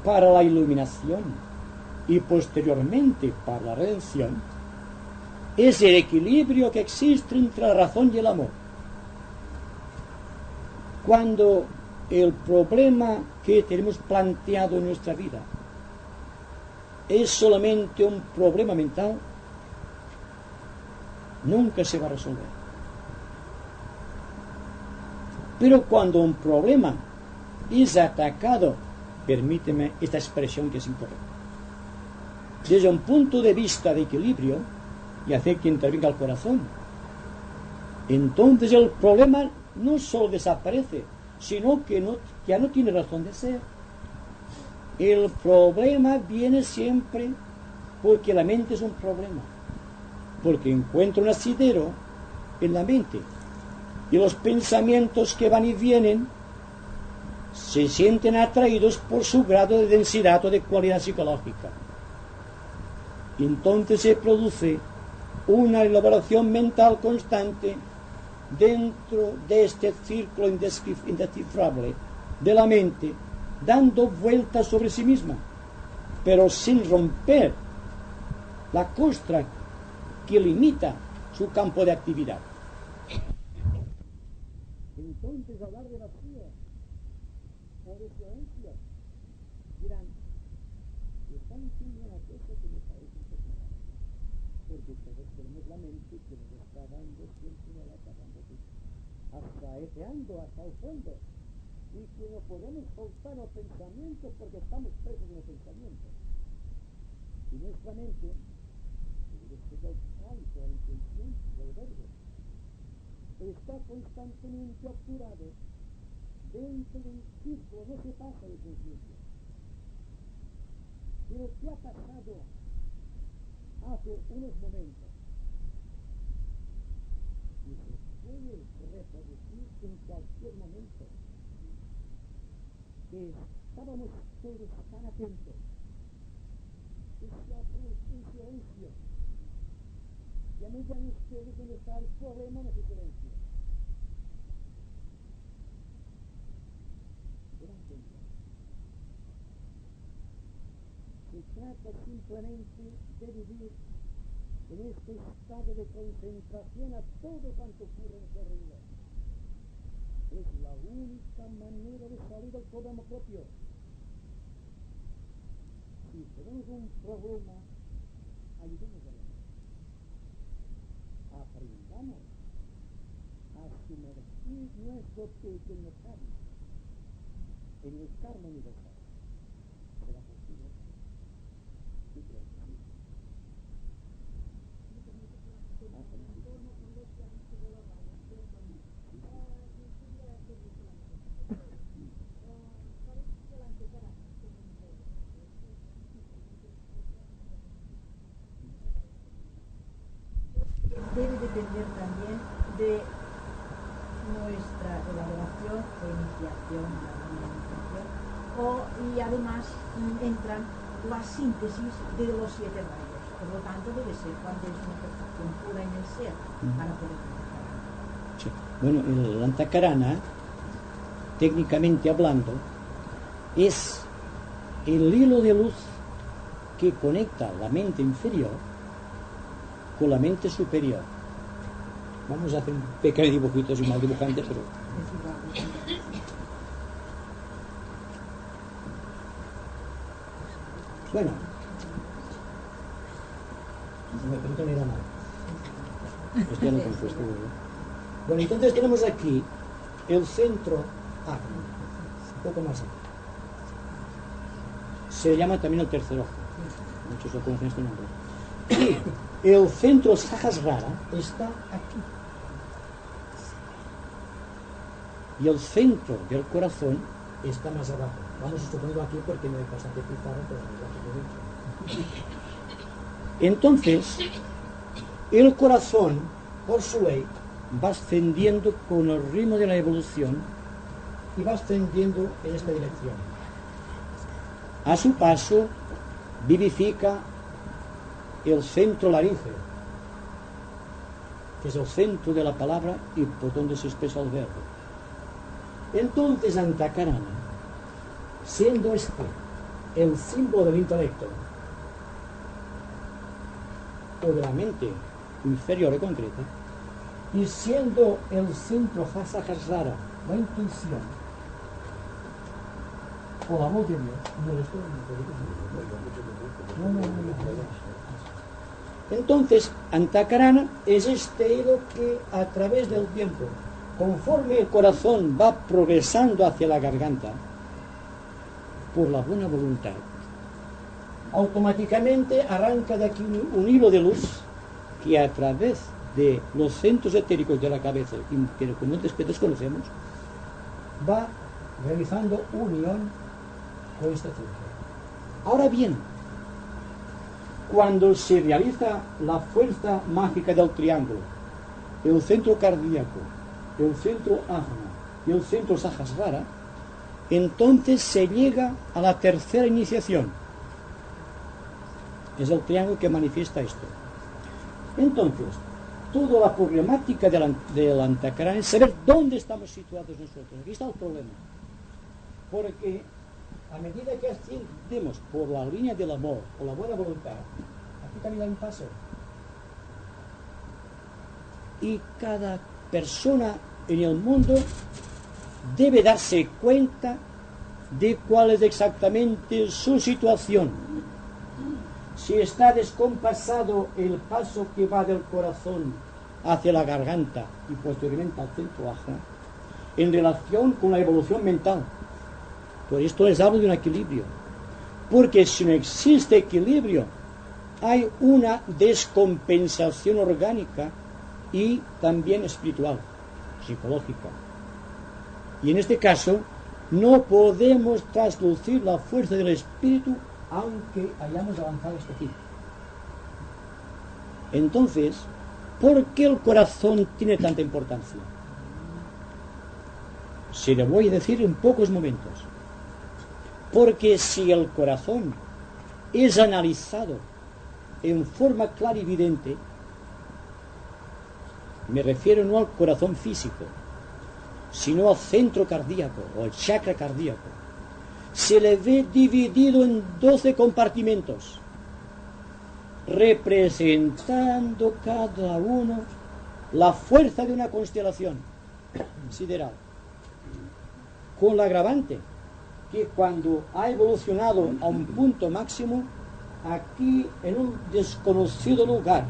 para la iluminación y posteriormente para la redención, es el equilibrio que existe entre la razón y el amor. Cuando el problema que tenemos planteado en nuestra vida es solamente un problema mental, nunca se va a resolver. Pero cuando un problema es atacado, permíteme esta expresión que es incorrecta, desde un punto de vista de equilibrio y hacer que intervenga el corazón, entonces el problema no solo desaparece, sino que ya no tiene razón de ser. El problema viene siempre porque la mente es un problema, porque encuentra un asidero en la mente y los pensamientos que van y vienen se sienten atraídos por su grado de densidad o de cualidad psicológica. Y entonces se produce una elaboración mental constante dentro de este círculo indescifrable de la mente, dando vueltas sobre sí misma, pero sin romper la costra que limita su campo de actividad. Entonces, hablar de vacío o de silencio, dirán, están diciendo una cosa que me parece impresionante, porque todos tenemos la mente que nos está dando siempre una lata dando hasta hasta el fondo, y que no podemos soltar los pensamientos porque estamos presos en los pensamientos. Y nuestra mente, desde el cáliz, la intención del verbo, está constantemente obturado dentro de un círculo, no se pasa de conciencia. Pero ¿qué ha pasado hace unos momentos? Y se puede reproducir en cualquier momento. Que estábamos todos tan atentos, que se produce en silencio. Ya me dirán ustedes dónde está el problema en ese silencio. Se trata simplemente de vivir en este estado de concentración a todo cuanto ocurre en nuestro alrededor. Es la única manera de salir del problema propio. Si tenemos un problema, ayudemos a él. Aprendamos a sumergir nuestro pequeño cáliz en el karma universal. ¿Será posible? Sí, creo que sí. Debe depender también de nuestra elaboración o iniciación, y además entran la síntesis de los 7 rayos. Por lo tanto, debe ser cuando es una perfección pura en el ser para poder practicar. Sí. Bueno, el Antakarana, técnicamente hablando, es el hilo de luz que conecta la mente inferior con la mente superior. Vamos a hacer un pequeño dibujito, soy mal dibujante, pero... Bueno. Me permito mirar mal. Esto ya lo he compuesto. Bueno, entonces tenemos aquí el centro A, un poco más allá. Se llama también el tercer ojo. Muchos lo conocen este nombre. Y el centro Sahasrara está aquí. y el centro del corazón está más abajo. Vamos a suponerlo aquí porque no hay bastante pizarra, pero entonces, el corazón, por su ley, va ascendiendo con el ritmo de la evolución y va ascendiendo en esta dirección. A su paso, vivifica el centro laríngeo, que es el centro de la palabra y por donde se expresa el verbo. Entonces, Antakarana, siendo este el símbolo del intelecto o de la mente inferior y concreta, y siendo el centro Hasahasrara, la intuición o la voz de Dios, entonces Antakarana es este hilo que a través del tiempo, conforme el corazón va progresando hacia la garganta, por la buena voluntad, automáticamente arranca de aquí un hilo de luz que a través de los centros etéricos de la cabeza, que como desconocemos, va realizando unión con este centro. Ahora bien, cuando se realiza la fuerza mágica del triángulo, el centro cardíaco, el centro ajna y el centro sahasrara, entonces se llega a la tercera iniciación. Es el triángulo que manifiesta esto. Entonces, toda la problemática del Antakarana es saber dónde estamos situados nosotros. Aquí está el problema. Porque a medida que ascendemos por la línea del amor o la buena voluntad, aquí también hay un paso. Y cada persona en el mundo debe darse cuenta de cuál es exactamente su situación. Si está descompasado el paso que va del corazón hacia la garganta y posteriormente al centro ajna, en relación con la evolución mental. Por esto les hablo de un equilibrio. Porque si no existe equilibrio, hay una descompensación orgánica y también espiritual, psicológica. Y en este caso, no podemos traslucir la fuerza del espíritu aunque hayamos avanzado hasta aquí. Entonces, ¿por qué el corazón tiene tanta importancia? Se lo voy a decir en pocos momentos. Porque si el corazón es analizado en forma clara y evidente, me refiero no al corazón físico, sino al centro cardíaco o al chakra cardíaco, se le ve dividido en 12 compartimentos, representando cada uno la fuerza de una constelación sideral, con la agravante que cuando ha evolucionado a un punto máximo, aquí en un desconocido lugar,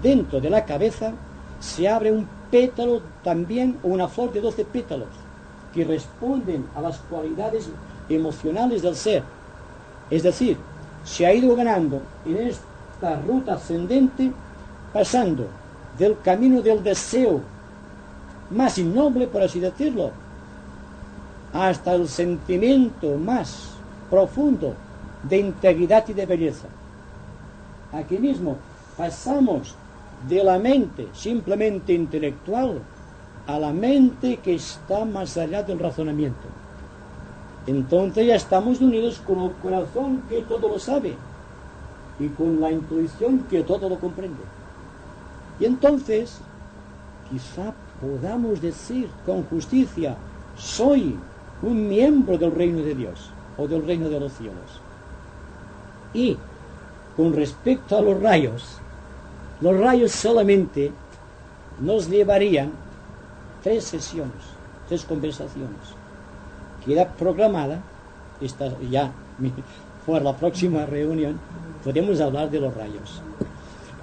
dentro de la cabeza, se abre un pétalo también, o una flor de 12 pétalos, que responden a las cualidades emocionales del ser. Es decir, se ha ido ganando en esta ruta ascendente, pasando del camino del deseo más innoble, por así decirlo, hasta el sentimiento más profundo de integridad y de belleza. Aquí mismo pasamos de la mente simplemente intelectual a la mente que está más allá del razonamiento. Entonces ya estamos unidos con el corazón que todo lo sabe y con la intuición que todo lo comprende. Y entonces quizá podamos decir con justicia: soy un miembro del reino de Dios o del reino de los cielos. Y con respecto a los rayos solamente nos llevarían 3 sesiones, 3 conversaciones. Queda programada, esta ya por la próxima reunión podemos hablar de los rayos.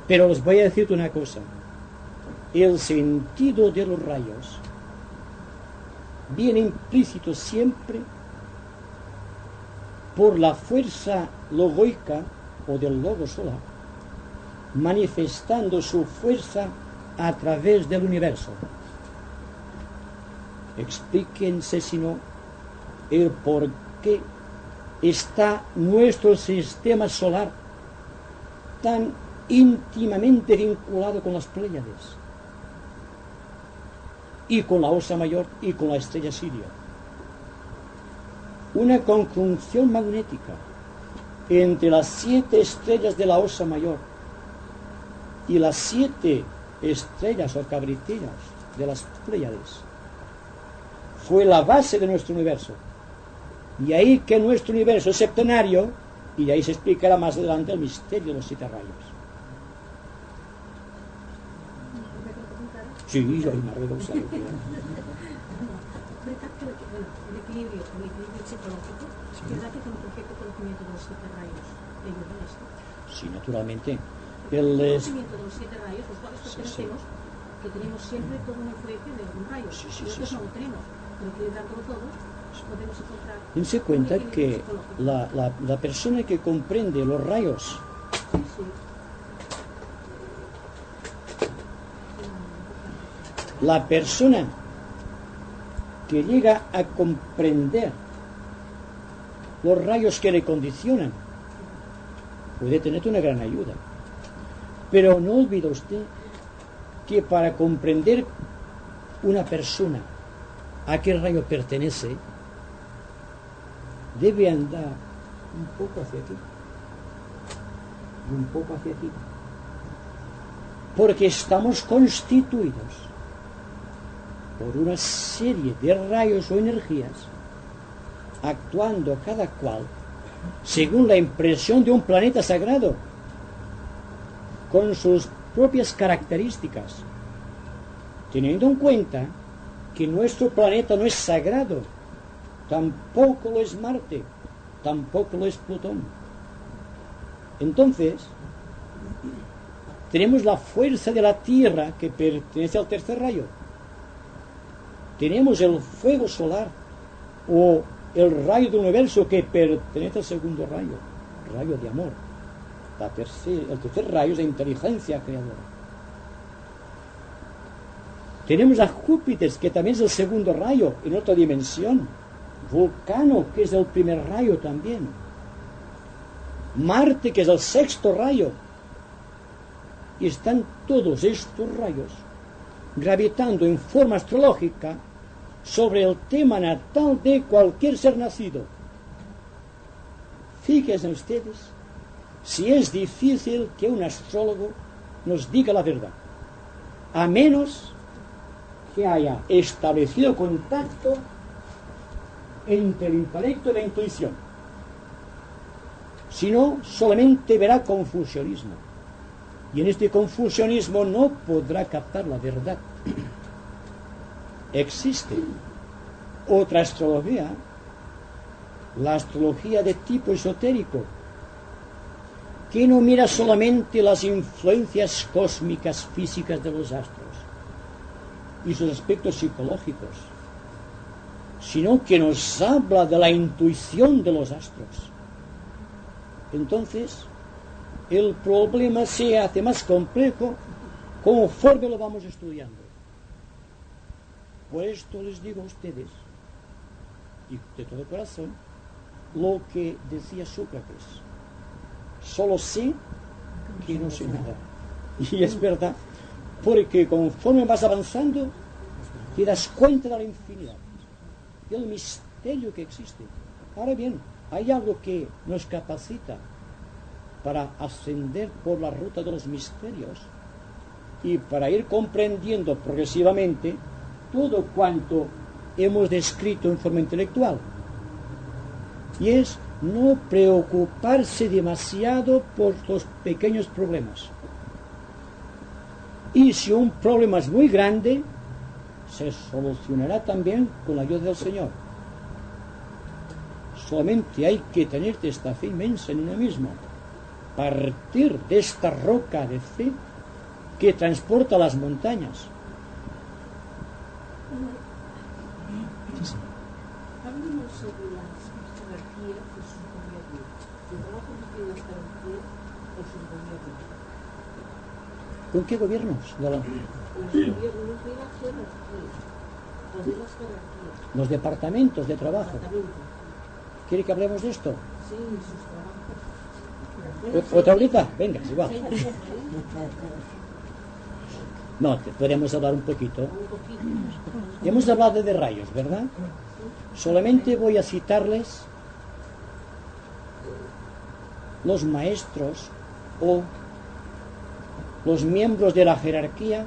Pero os voy a decir una cosa: el sentido de los rayos viene implícito siempre por la fuerza logoica o del logo solar, manifestando su fuerza a través del universo. Explíquense, si no, el por qué está nuestro sistema solar tan íntimamente vinculado con las Pléyades y con la Osa Mayor y con la estrella Sirio. Una conjunción magnética entre las 7 estrellas de la Osa Mayor y las 7 estrellas o cabriteras de las Pléyades fue la base de nuestro universo. Y ahí que nuestro universo es septenario, y de ahí se explicará más adelante el misterio de los 7 rayos. Sí, yo me arreglo El equilibrio psicológico, ¿verdad que con perfecto conocimiento de los 7 rayos te ayuda esto? Sí, naturalmente. El conocimiento de los 7 rayos, los cuales pertenecemos, que tenemos siempre toda una influencia de algún rayo. Nosotros no lo tenemos, pero equilibrándolo todos, podemos encontrar. Dense cuenta que la persona que comprende los rayos la persona que llega a comprender los rayos que le condicionan puede tener una gran ayuda. Pero no olvide usted que para comprender una persona a qué rayo pertenece, debe andar un poco hacia aquí y un poco hacia aquí, porque estamos constituidos por una serie de rayos o energías actuando cada cual según la impresión de un planeta sagrado, con sus propias características, teniendo en cuenta que nuestro planeta no es sagrado, tampoco lo es Marte, tampoco lo es Plutón. Entonces, tenemos la fuerza de la Tierra que pertenece al tercer rayo. Tenemos el fuego solar o el rayo del universo que pertenece al segundo rayo, rayo de amor. El tercer rayo es la inteligencia creadora. Tenemos a Júpiter, que también es el segundo rayo, en otra dimensión. Vulcano, que es el primer rayo también. Marte, que es el sexto rayo. Y están todos estos rayos gravitando en forma astrológica sobre el tema natal de cualquier ser nacido. Fíjense ustedes si es difícil que un astrólogo nos diga la verdad, a menos que haya establecido contacto entre el intelecto y la intuición. Si no, solamente verá confusionismo. Y en este confusionismo no podrá captar la verdad. Existe otra astrología, la astrología de tipo esotérico, que no mira solamente las influencias cósmicas físicas de los astros y sus aspectos psicológicos, sino que nos habla de la intuición de los astros. Entonces, el problema se hace más complejo conforme lo vamos estudiando. Por esto les digo a ustedes, y de todo corazón, lo que decía Sócrates: solo sé que no sé nada. Y es verdad, porque conforme vas avanzando, te das cuenta de la infinidad, del misterio que existe. Ahora bien, hay algo que nos capacita para ascender por la ruta de los misterios y para ir comprendiendo progresivamente todo cuanto hemos descrito en forma intelectual. Y es no preocuparse demasiado por los pequeños problemas. Y si un problema es muy grande, se solucionará también con la ayuda del Señor. Solamente hay que tener esta fe inmensa en uno mismo, partir de esta roca de fe que transporta las montañas. Hablemos sobre las jerarquías de sus gobiernos. ¿De trabajo de las jerarquías o sus gobiernos? ¿Con qué gobiernos? Los gobiernos de las jerarquías. Los departamentos de trabajo. ¿Quiere que hablemos de esto? Sí, sus trabajos. ¿Otra horita? Venga, es igual. No, podemos hablar un poquito. Hemos hablado de rayos, ¿verdad? Solamente voy a citarles los maestros o los miembros de la jerarquía.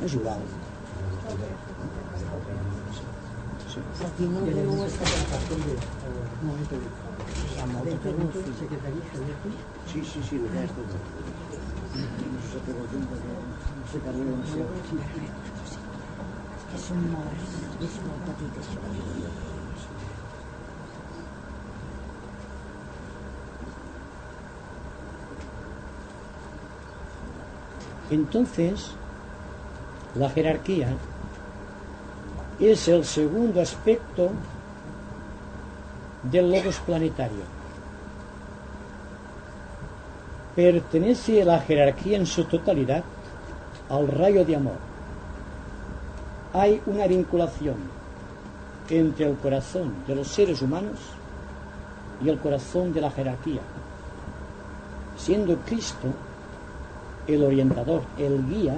Es igual. Sí, ya está. Entonces, la jerarquía es el segundo aspecto del logos planetario. Pertenece la jerarquía en su totalidad al rayo de amor. Hay una vinculación entre el corazón de los seres humanos y el corazón de la jerarquía, siendo Cristo el orientador, el guía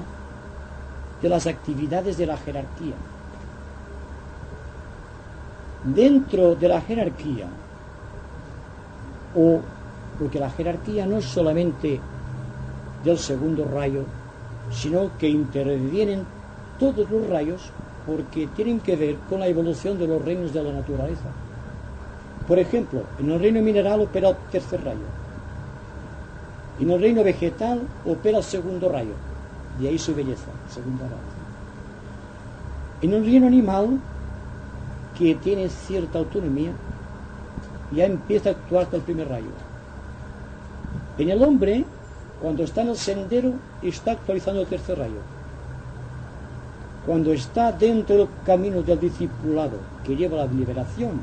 de las actividades de la jerarquía. Dentro de la jerarquía, porque la jerarquía no es solamente del segundo rayo, sino que intervienen todos los rayos porque tienen que ver con la evolución de los reinos de la naturaleza. Por ejemplo, en el reino mineral opera el tercer rayo. En el reino vegetal opera el segundo rayo. De ahí su belleza, segunda rayo. En el reino animal, que tiene cierta autonomía, ya empieza a actuar hasta el primer rayo. En el hombre, cuando está en el sendero, está actualizando el tercer rayo. Cuando está dentro del camino del discipulado que lleva a la liberación,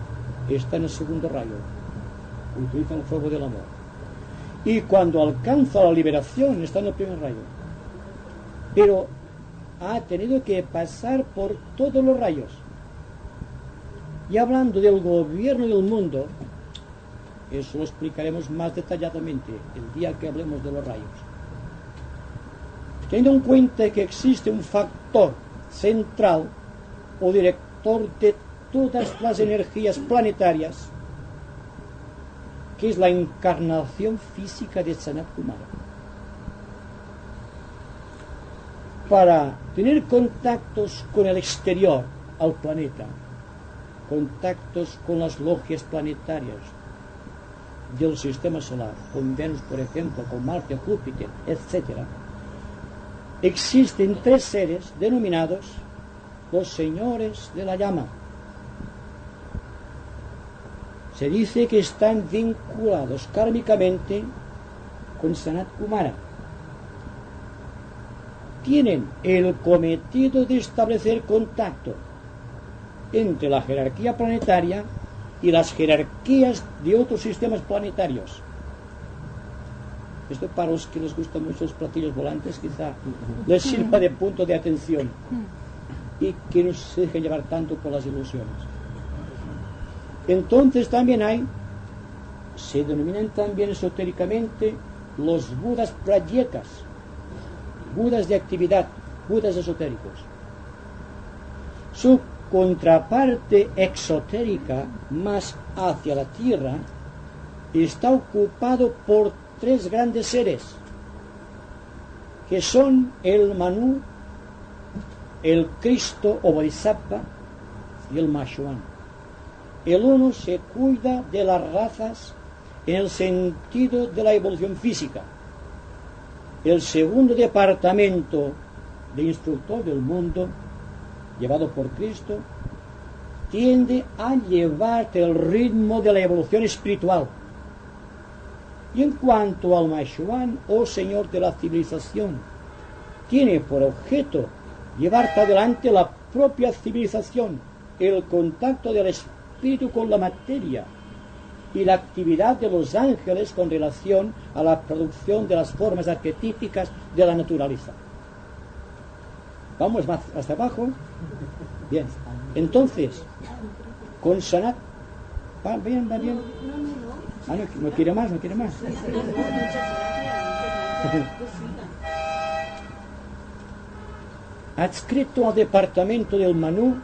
está en el segundo rayo. Utiliza el fuego del amor. Y cuando alcanza la liberación, está en el primer rayo. Pero ha tenido que pasar por todos los rayos. Y hablando del gobierno del mundo, eso lo explicaremos más detalladamente el día que hablemos de los rayos. Teniendo en cuenta que existe un factor central o director de todas las energías planetarias, que es la encarnación física de Sanat Kumara. Para tener contactos con el exterior al planeta, contactos con las logias planetarias del sistema solar, con Venus, por ejemplo, con Marte, Júpiter, etc., existen tres seres denominados los señores de la llama. Se dice que están vinculados kármicamente con Sanat Kumara. Tienen el cometido de establecer contacto entre la jerarquía planetaria y las jerarquías de otros sistemas planetarios. Esto para los que les gustan mucho los platillos volantes quizá les sirva de punto de atención y que no se dejen llevar tanto por las ilusiones. Entonces también se denominan también esotéricamente los budas prayekas, budas de actividad, budas esotéricos. Su contraparte exotérica, más hacia la tierra, está ocupado por tres grandes seres, que son el Manu, el Cristo o Bodhisattva y el Mahashohan. El uno se cuida de las razas en el sentido de la evolución física. El segundo departamento de instructor del mundo, llevado por Cristo, tiende a llevarte el ritmo de la evolución espiritual. Y en cuanto al Mahashohan, o Señor de la civilización, tiene por objeto llevarte adelante la propia civilización, el contacto del espíritu con la materia, y la actividad de los ángeles con relación a la producción de las formas arquetípicas de la naturaleza. Vamos más hasta abajo. Bien, entonces, con Sanat, va bien. Ah, no quiere más. Adscrito al departamento del Manú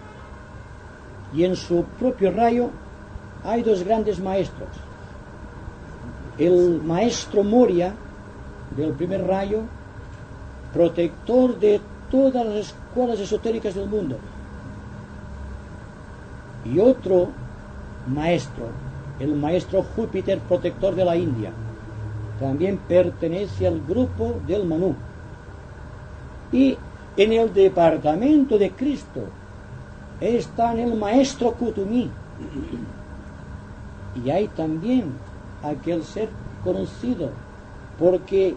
y en su propio rayo hay dos grandes maestros. El maestro Moria, del primer rayo, protector de todas las escuelas esotéricas del mundo. Y otro maestro, el maestro Júpiter, protector de la India. También pertenece al grupo del Manú. Y en el departamento de Cristo está el maestro Kuthumi. Y hay también aquel ser conocido, porque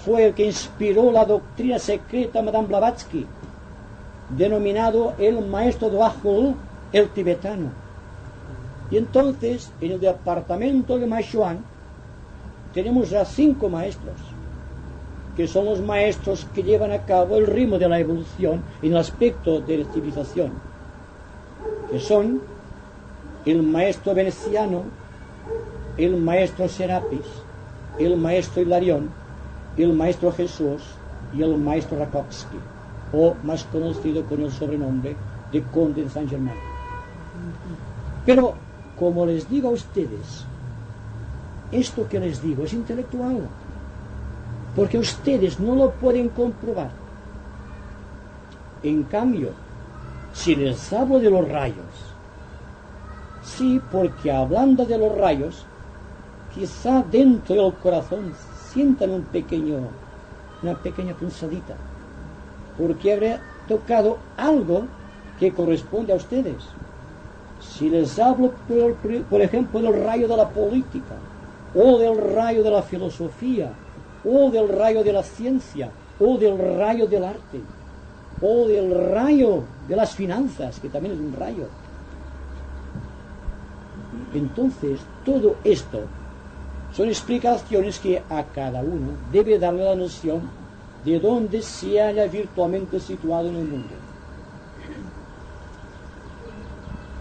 fue el que inspiró la doctrina secreta Madame Blavatsky, denominado el maestro Dwajul, el tibetano. Y entonces, en el departamento de Maishuan, tenemos a 5 maestros, que son los maestros que llevan a cabo el ritmo de la evolución en el aspecto de la civilización, que son el maestro veneciano, el maestro Serapis, el maestro Hilarión, el maestro Jesús y el maestro Rakowski, o más conocido con el sobrenombre de Conde de Saint-Germain. Pero, como les digo a ustedes, esto que les digo es intelectual, porque ustedes no lo pueden comprobar. En cambio, si les hablo de los rayos, sí, porque hablando de los rayos, quizá dentro del corazón sientan una pequeña punzadita, porque habré tocado algo que corresponde a ustedes. Si les hablo, por ejemplo, del rayo de la política, o del rayo de la filosofía, o del rayo de la ciencia, o del rayo del arte, o del rayo de las finanzas, que también es un rayo, entonces todo esto son explicaciones que a cada uno debe darle la noción de dónde se halla virtualmente situado en el mundo.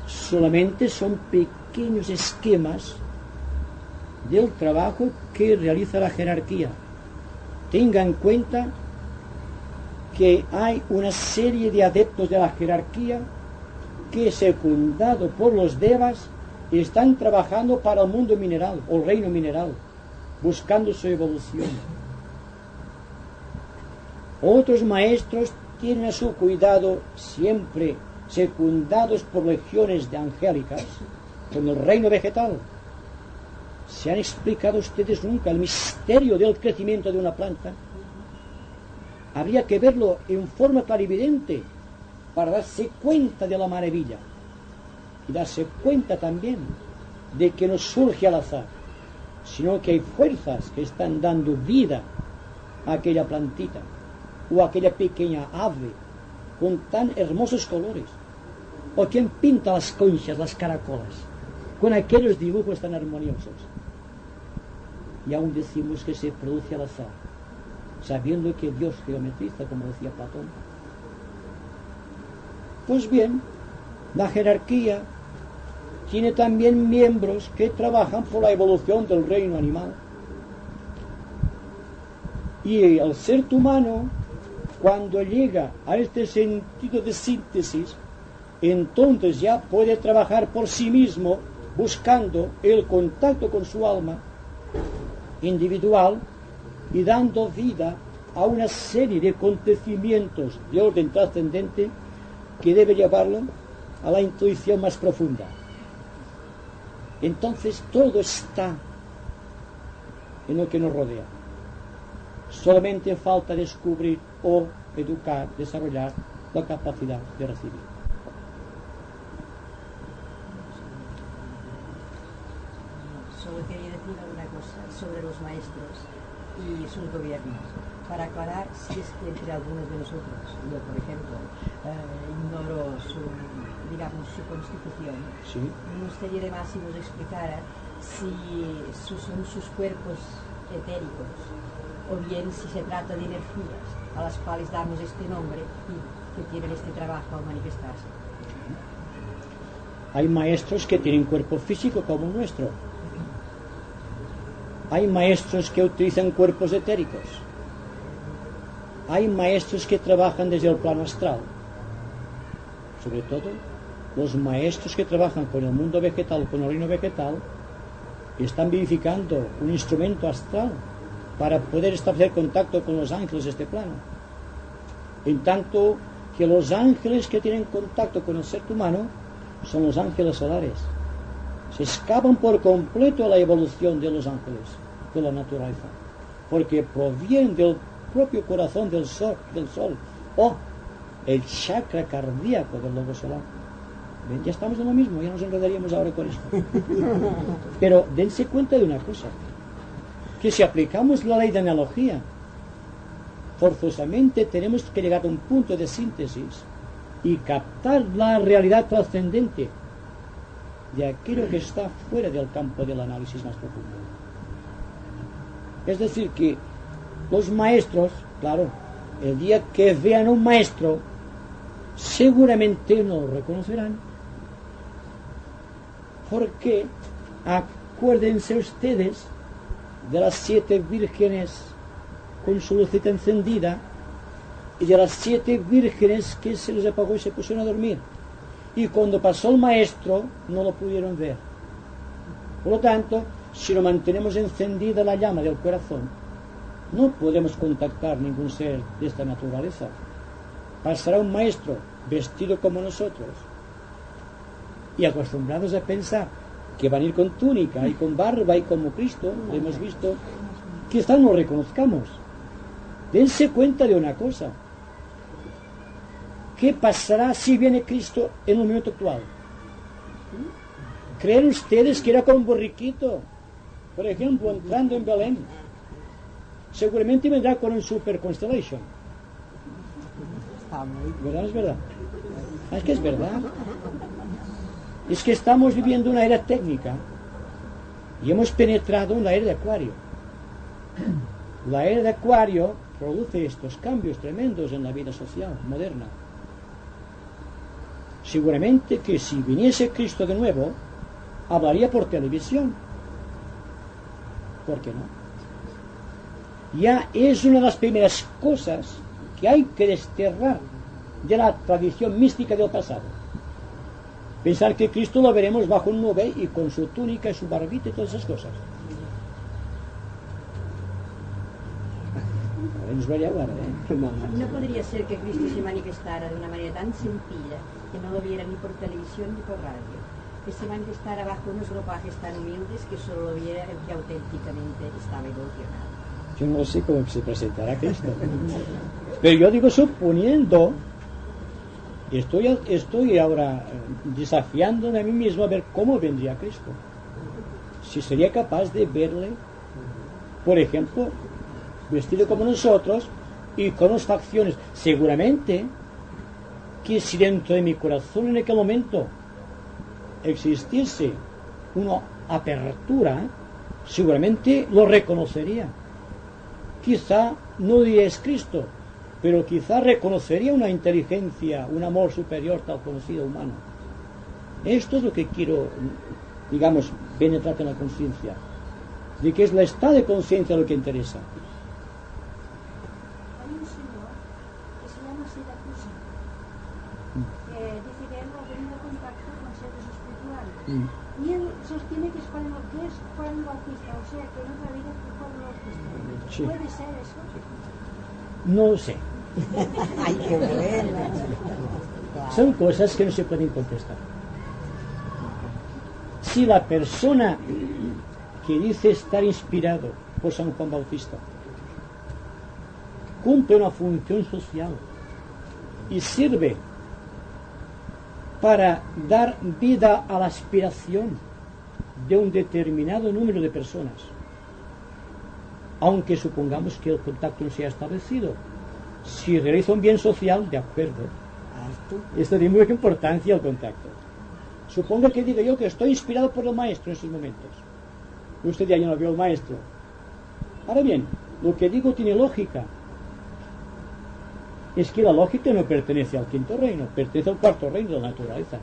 Solamente son pequeños esquemas del trabajo que realiza la jerarquía. Tenga en cuenta que hay una serie de adeptos de la jerarquía que, secundado por los devas, están trabajando para el mundo mineral o reino mineral, buscando su evolución. Otros maestros tienen a su cuidado, siempre secundados por legiones de angélicas, con el reino vegetal. ¿Se han explicado ustedes nunca el misterio del crecimiento de una planta? Habría que verlo en forma clarividente para darse cuenta de la maravilla y darse cuenta también de que no surge al azar, sino que hay fuerzas que están dando vida a aquella plantita o a aquella pequeña ave con tan hermosos colores, o quien pinta las conchas, las caracolas, con aquellos dibujos tan armoniosos. Y aún decimos que se produce al azar, sabiendo que Dios geometriza, como decía Platón. Pues bien, la jerarquía tiene también miembros que trabajan por la evolución del reino animal. Y el ser humano, cuando llega a este sentido de síntesis, entonces ya puede trabajar por sí mismo, buscando el contacto con su alma individual y dando vida a una serie de acontecimientos de orden trascendente que debe llevarlo a la intuición más profunda. Entonces todo está en lo que nos rodea. Solamente falta descubrir o educar, desarrollar la capacidad de recibir. Solo quería decir alguna cosa sobre los maestros y sus gobiernos, para aclarar si es que entre algunos de nosotros, yo por ejemplo, ignoro su constitución. Sí. Me gustaría además si nos explicara si son sus cuerpos etéricos o bien si se trata de energías a las cuales damos este nombre y que tienen este trabajo al manifestarse. Hay maestros que tienen cuerpo físico como el nuestro. Hay maestros que utilizan cuerpos etéricos. Hay maestros que trabajan desde el plano astral. Sobre todo, los maestros que trabajan con el mundo vegetal, con el reino vegetal, están vivificando un instrumento astral para poder establecer contacto con los ángeles de este plano. En tanto que los ángeles que tienen contacto con el ser humano son los ángeles solares. Se escapan por completo a la evolución de los ángeles, de la naturaleza, porque provienen del propio corazón del sol o el chakra cardíaco del lobo solar. ¿Ven? Ya estamos en lo mismo, ya nos enredaríamos ahora con esto. Pero dense cuenta de una cosa, que si aplicamos la ley de analogía, forzosamente tenemos que llegar a un punto de síntesis y captar la realidad trascendente de aquello que está fuera del campo del análisis más profundo. Es decir, que los maestros, claro, el día que vean a un maestro, seguramente no lo reconocerán, porque acuérdense ustedes de las 7 vírgenes con su lucita encendida y de las 7 vírgenes que se les apagó y se pusieron a dormir, y cuando pasó el maestro no lo pudieron ver. Por lo tanto, si no mantenemos encendida la llama del corazón, no podemos contactar ningún ser de esta naturaleza. Pasará un maestro vestido como nosotros y acostumbrados a pensar que van a ir con túnica y con barba y como Cristo, lo hemos visto, quizá no lo reconozcamos. Dense cuenta de una cosa: ¿qué pasará si viene Cristo en un momento actual? ¿Creen ustedes que era con un borriquito, por ejemplo, entrando en Belén? Seguramente vendrá con un Super Constellation. ¿Verdad? ¿Es verdad? Es que es verdad. Es que estamos viviendo una era técnica y hemos penetrado en la era de Acuario. La era de Acuario produce estos cambios tremendos en la vida social moderna. Seguramente que si viniese Cristo de nuevo, hablaría por televisión. ¿Por qué no? Ya es una de las primeras cosas que hay que desterrar de la tradición mística del pasado. Pensar que Cristo lo veremos bajo un nube y con su túnica y su barbita y todas esas cosas. No podría ser que Cristo se manifestara de una manera tan sencilla que no lo viera ni por televisión ni por radio, que se manifestara bajo unos ropajes tan humildes que solo lo viera el que auténticamente estaba evolucionado. Yo no sé cómo se presentará Cristo, pero yo digo suponiendo, estoy ahora desafiándome a mí mismo a ver cómo vendría Cristo, si sería capaz de verle, por ejemplo, vestido como nosotros y con las facciones. Seguramente que si dentro de mi corazón en aquel momento existiese una apertura, seguramente lo reconocería. Quizá no diría es Cristo, pero quizá reconocería una inteligencia, un amor superior tal conocido humano. Esto es lo que quiero, digamos, penetrar en la conciencia, de que es la estado de conciencia lo que interesa. Hay un señor que se llama Siracusa, que dice que él ha tenido contacto con seres espirituales. Y él sostiene que es Juan el Bautista, o sea que en otra vida fue Juan el Bautista. Sí. ¿Puede ser eso? No lo sé. ¡Ay, qué bueno! Son cosas que no se pueden contestar. Si la persona que dice estar inspirado por San Juan Bautista cumple una función social y sirve para dar vida a la aspiración de un determinado número de personas, aunque supongamos que el contacto no sea establecido, si realiza un bien social, de acuerdo, esto tiene mucha importancia el contacto. Supongo que digo yo que estoy inspirado por el maestro en esos momentos, usted ya no vio al maestro. Ahora bien, lo que digo tiene lógica. Es que la lógica no pertenece al quinto reino, pertenece al cuarto reino de la naturaleza.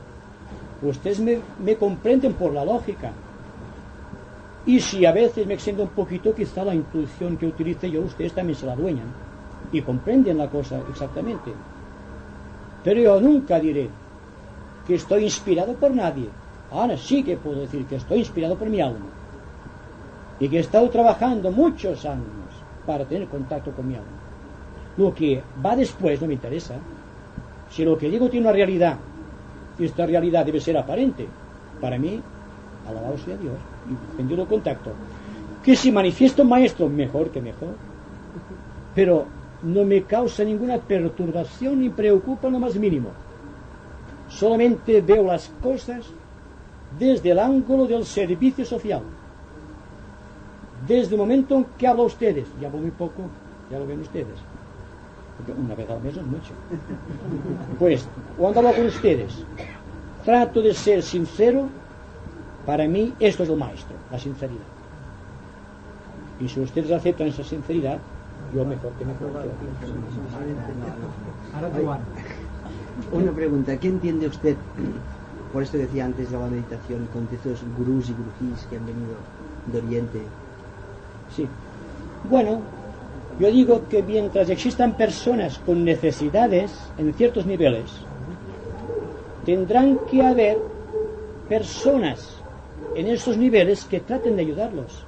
Ustedes me comprenden por la lógica. Y si a veces me extiendo un poquito, quizá la intuición que utilice yo, ustedes también se la adueñan y comprenden la cosa exactamente. Pero yo nunca diré que estoy inspirado por nadie. Ahora sí que puedo decir que estoy inspirado por mi alma y que he estado trabajando muchos años para tener contacto con mi alma. Lo que va después no me interesa. Si lo que digo tiene una realidad, y esta realidad debe ser aparente, para mí, alabado sea Dios, y bendito contacto. Que si manifiesto un maestro, mejor que mejor. Pero no me causa ninguna perturbación ni preocupa lo más mínimo. Solamente veo las cosas desde el ángulo del servicio social. Desde el momento en que hablo a ustedes, y hablo muy poco, ya lo ven ustedes. Porque una vez al mes es mucho. Pues, cuando hablo con ustedes, trato de ser sincero. Para mí, esto es el maestro, la sinceridad. Y si ustedes aceptan esa sinceridad, yo mejor que mejor. Una pregunta, ¿qué entiende usted? Por esto decía antes de la meditación, con estos gurús y gurujís que han venido de Oriente. Sí. Bueno, yo digo que mientras existan personas con necesidades en ciertos niveles, tendrán que haber personas en esos niveles que traten de ayudarlos.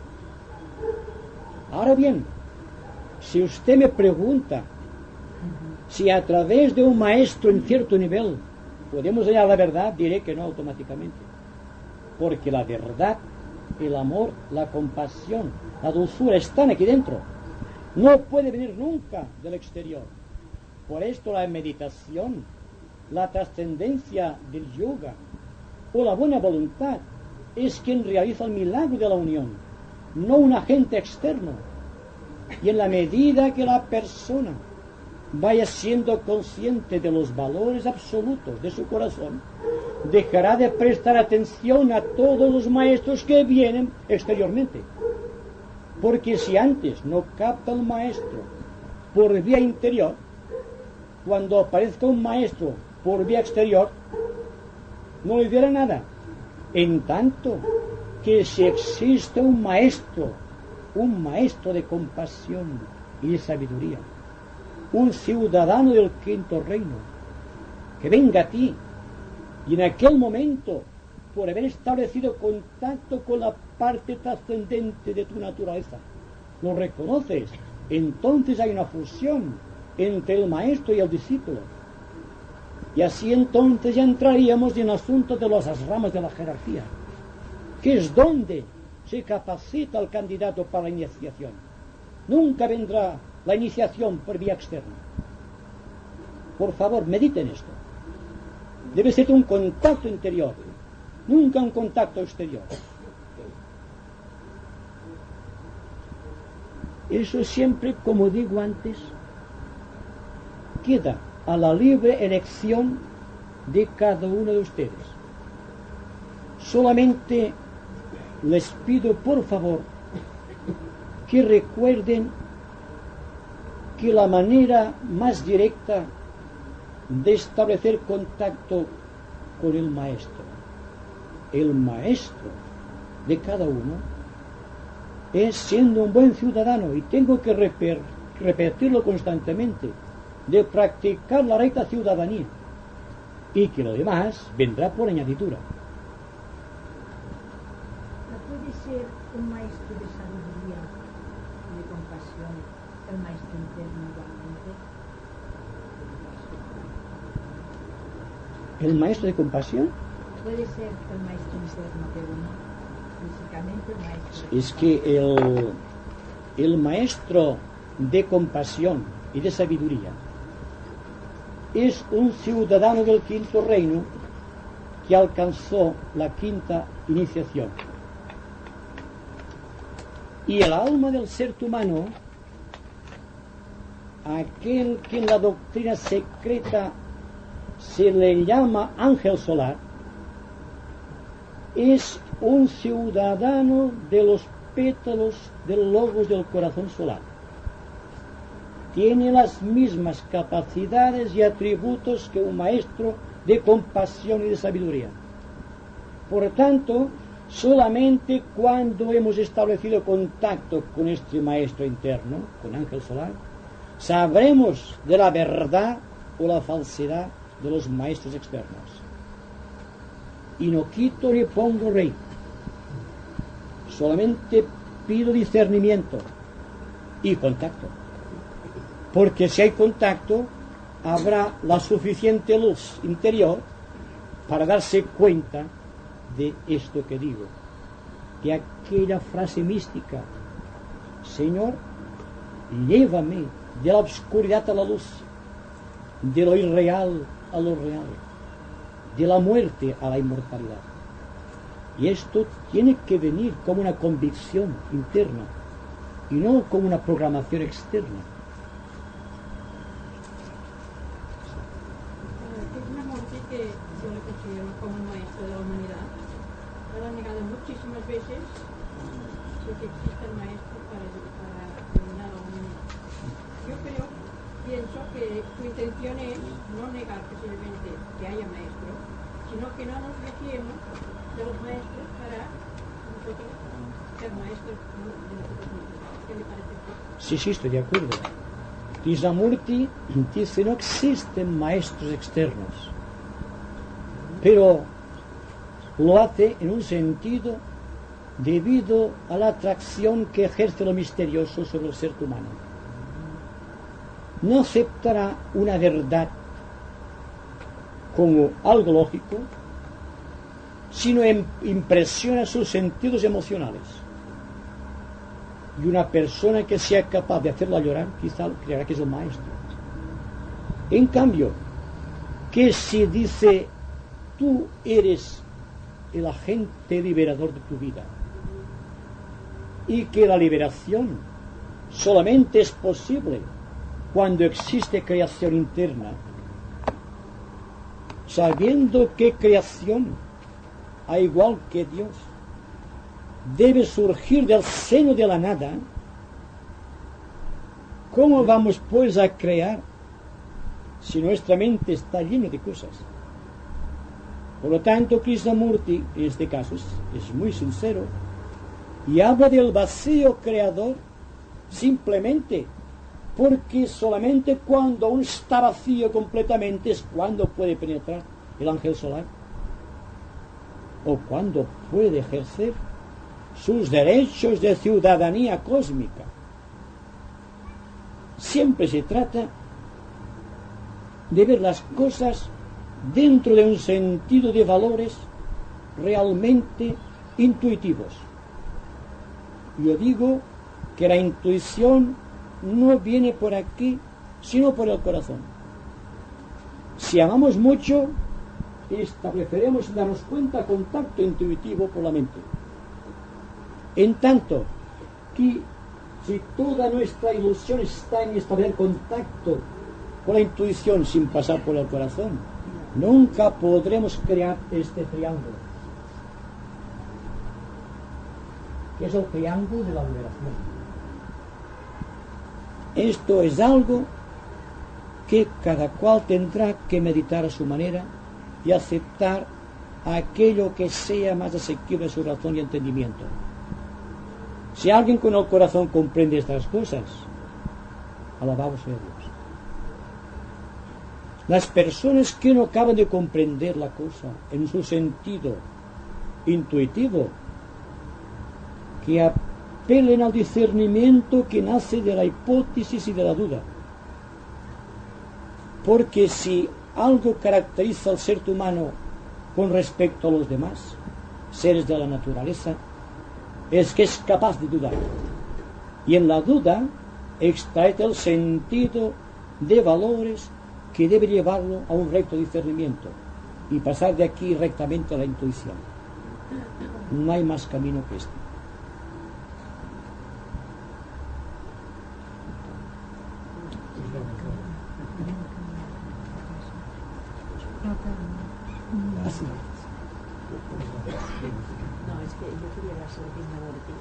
Ahora bien, si usted me pregunta si a través de un maestro en cierto nivel podemos hallar la verdad, diré que no automáticamente. Porque la verdad, el amor, la compasión, la dulzura están aquí dentro. No puede venir nunca del exterior. Por esto la meditación, la trascendencia del yoga o la buena voluntad es quien realiza el milagro de la unión, no un agente externo. Y en la medida que la persona vaya siendo consciente de los valores absolutos de su corazón, dejará de prestar atención a todos los maestros que vienen exteriormente. Porque si antes no capta un maestro por vía interior, cuando aparezca un maestro por vía exterior, no le dirá nada. En tanto que si existe un maestro de compasión y de sabiduría, un ciudadano del quinto reino, que venga a ti y en aquel momento, por haber establecido contacto con la parte trascendente de tu naturaleza, lo reconoces, entonces hay una fusión entre el maestro y el discípulo. Y así entonces ya entraríamos en el asunto de las ramas de la jerarquía, que es donde se capacita al candidato para la iniciación. Nunca vendrá la iniciación por vía externa. Por favor, mediten esto. Debe ser un contacto interior, nunca un contacto exterior. Eso siempre, como digo antes, queda a la libre elección de cada uno de ustedes. Solamente les pido, por favor, que recuerden que la manera más directa de establecer contacto con el maestro de cada uno, es siendo un buen ciudadano, y tengo que repetirlo constantemente, de practicar la recta ciudadanía, y que lo demás vendrá por añadidura. ¿Puede ser un maestro de sabiduría y de compasión el maestro interno igualmente? ¿El maestro de compasión? Puede ser el maestro interno, pero no físicamente el maestro. Es que el maestro de compasión y de sabiduría es un ciudadano del quinto reino que alcanzó la quinta iniciación. Y el alma del ser humano, aquel que en la doctrina secreta se le llama ángel solar, es un ciudadano de los pétalos del logos del corazón solar. Tiene las mismas capacidades y atributos que un maestro de compasión y de sabiduría. Por tanto, solamente cuando hemos establecido contacto con este maestro interno, con Ángel Solar, sabremos de la verdad o la falsedad de los maestros externos. Y no quito ni pongo rey. Solamente pido discernimiento y contacto. Porque si hay contacto, habrá la suficiente luz interior para darse cuenta de esto que digo, de aquella frase mística: Señor, llévame de la oscuridad a la luz, de lo irreal a lo real, de la muerte a la inmortalidad. Y esto tiene que venir como una convicción interna y no como una programación externa. Krishnamurti, que yo le considero como un maestro de la humanidad, él ha negado muchísimas veces de que existe el maestro para eliminar a la humanidad. Yo pienso que su intención es no negar posiblemente que haya maestro, sino que no nos refiemos de los maestros para nosotros ser maestros de nosotros mismos. ¿Qué le parece? Sí, estoy de acuerdo. Krishnamurti dice: no existen maestros externos, pero lo hace en un sentido debido a la atracción que ejerce lo misterioso sobre el ser humano. No aceptará una verdad como algo lógico, sino impresiona sus sentidos emocionales. Y una persona que sea capaz de hacerla llorar, quizá creerá que es el maestro. En cambio, que si dice: tú eres el agente liberador de tu vida, y que la liberación solamente es posible cuando existe creación interna, sabiendo que creación, a igual que Dios, debe surgir del seno de la nada, ¿cómo vamos pues a crear si nuestra mente está llena de cosas? Por lo tanto, Krishnamurti en este caso es muy sincero y habla del vacío creador simplemente porque solamente cuando aún está vacío completamente es cuando puede penetrar el ángel solar o cuando puede ejercer sus derechos de ciudadanía cósmica. Siempre se trata de ver las cosas dentro de un sentido de valores realmente intuitivos. Yo digo que la intuición no viene por aquí, sino por el corazón. Si amamos mucho, estableceremos, darnos cuenta, contacto intuitivo por la mente. En tanto que si toda nuestra ilusión está en establecer contacto con la intuición sin pasar por el corazón, nunca podremos crear este triángulo, que es el triángulo de la liberación. Esto es algo que cada cual tendrá que meditar a su manera y aceptar aquello que sea más asequible a su razón y entendimiento. Si alguien con el corazón comprende estas cosas, alabado sea Dios. Las personas que no acaban de comprender la cosa en su sentido intuitivo, que apelen al discernimiento que nace de la hipótesis y de la duda. Porque si algo caracteriza al ser humano con respecto a los demás seres de la naturaleza, es que es capaz de dudar. Y en la duda extrae el sentido de valores que debe llevarlo a un recto discernimiento y pasar de aquí rectamente a la intuición. No hay más camino que este. No, es que yo quería hablar sobre Krishnamurti.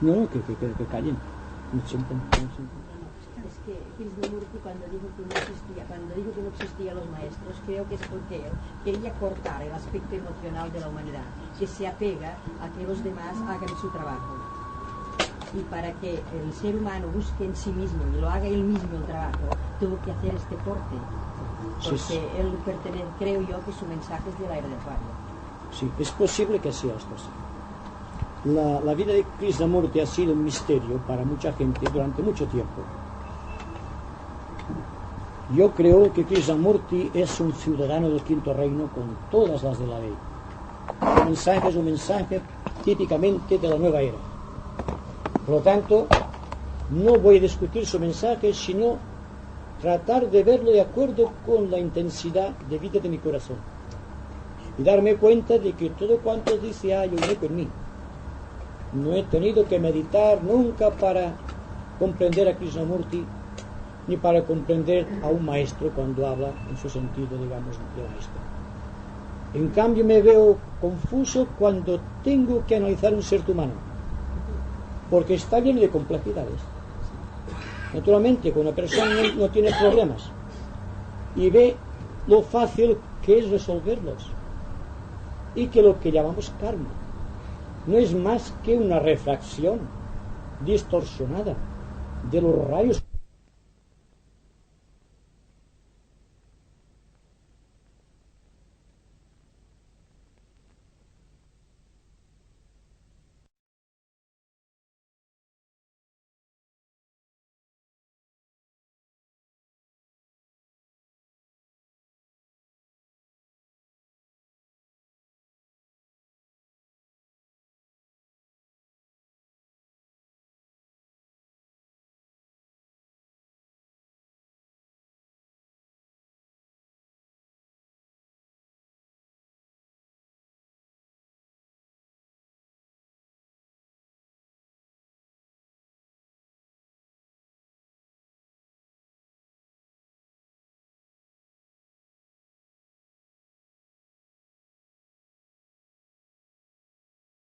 No, que callen. No sienten. Es que Krishnamurti cuando dijo que no existían los maestros, creo que es porque él quería cortar el aspecto emocional de la humanidad, que se apega a que los demás hagan su trabajo. Y para que el ser humano busque en sí mismo y lo haga él mismo el trabajo, tuvo que hacer este corte. Porque él pertenece, creo yo, que su mensaje es de la era de Acuario. Sí, es posible que sea esto así. La vida de Krishnamurti ha sido un misterio para mucha gente durante mucho tiempo. Yo creo que Krishnamurti es un ciudadano del quinto reino con todas las de la ley. El mensaje es un mensaje típicamente de la nueva era. Por lo tanto, no voy a discutir su mensaje, sino tratar de verlo de acuerdo con la intensidad de vida de mi corazón. Y darme cuenta de que todo cuanto dice hay un eco en mí. No he tenido que meditar nunca para comprender a Krishnamurti, ni para comprender a un maestro cuando habla en su sentido, digamos, de maestro. En cambio me veo confuso cuando tengo que analizar un ser humano, porque está lleno de complejidades. Naturalmente, cuando una persona no tiene problemas y ve lo fácil que es resolverlos, y que lo que llamamos karma no es más que una refracción distorsionada de los rayos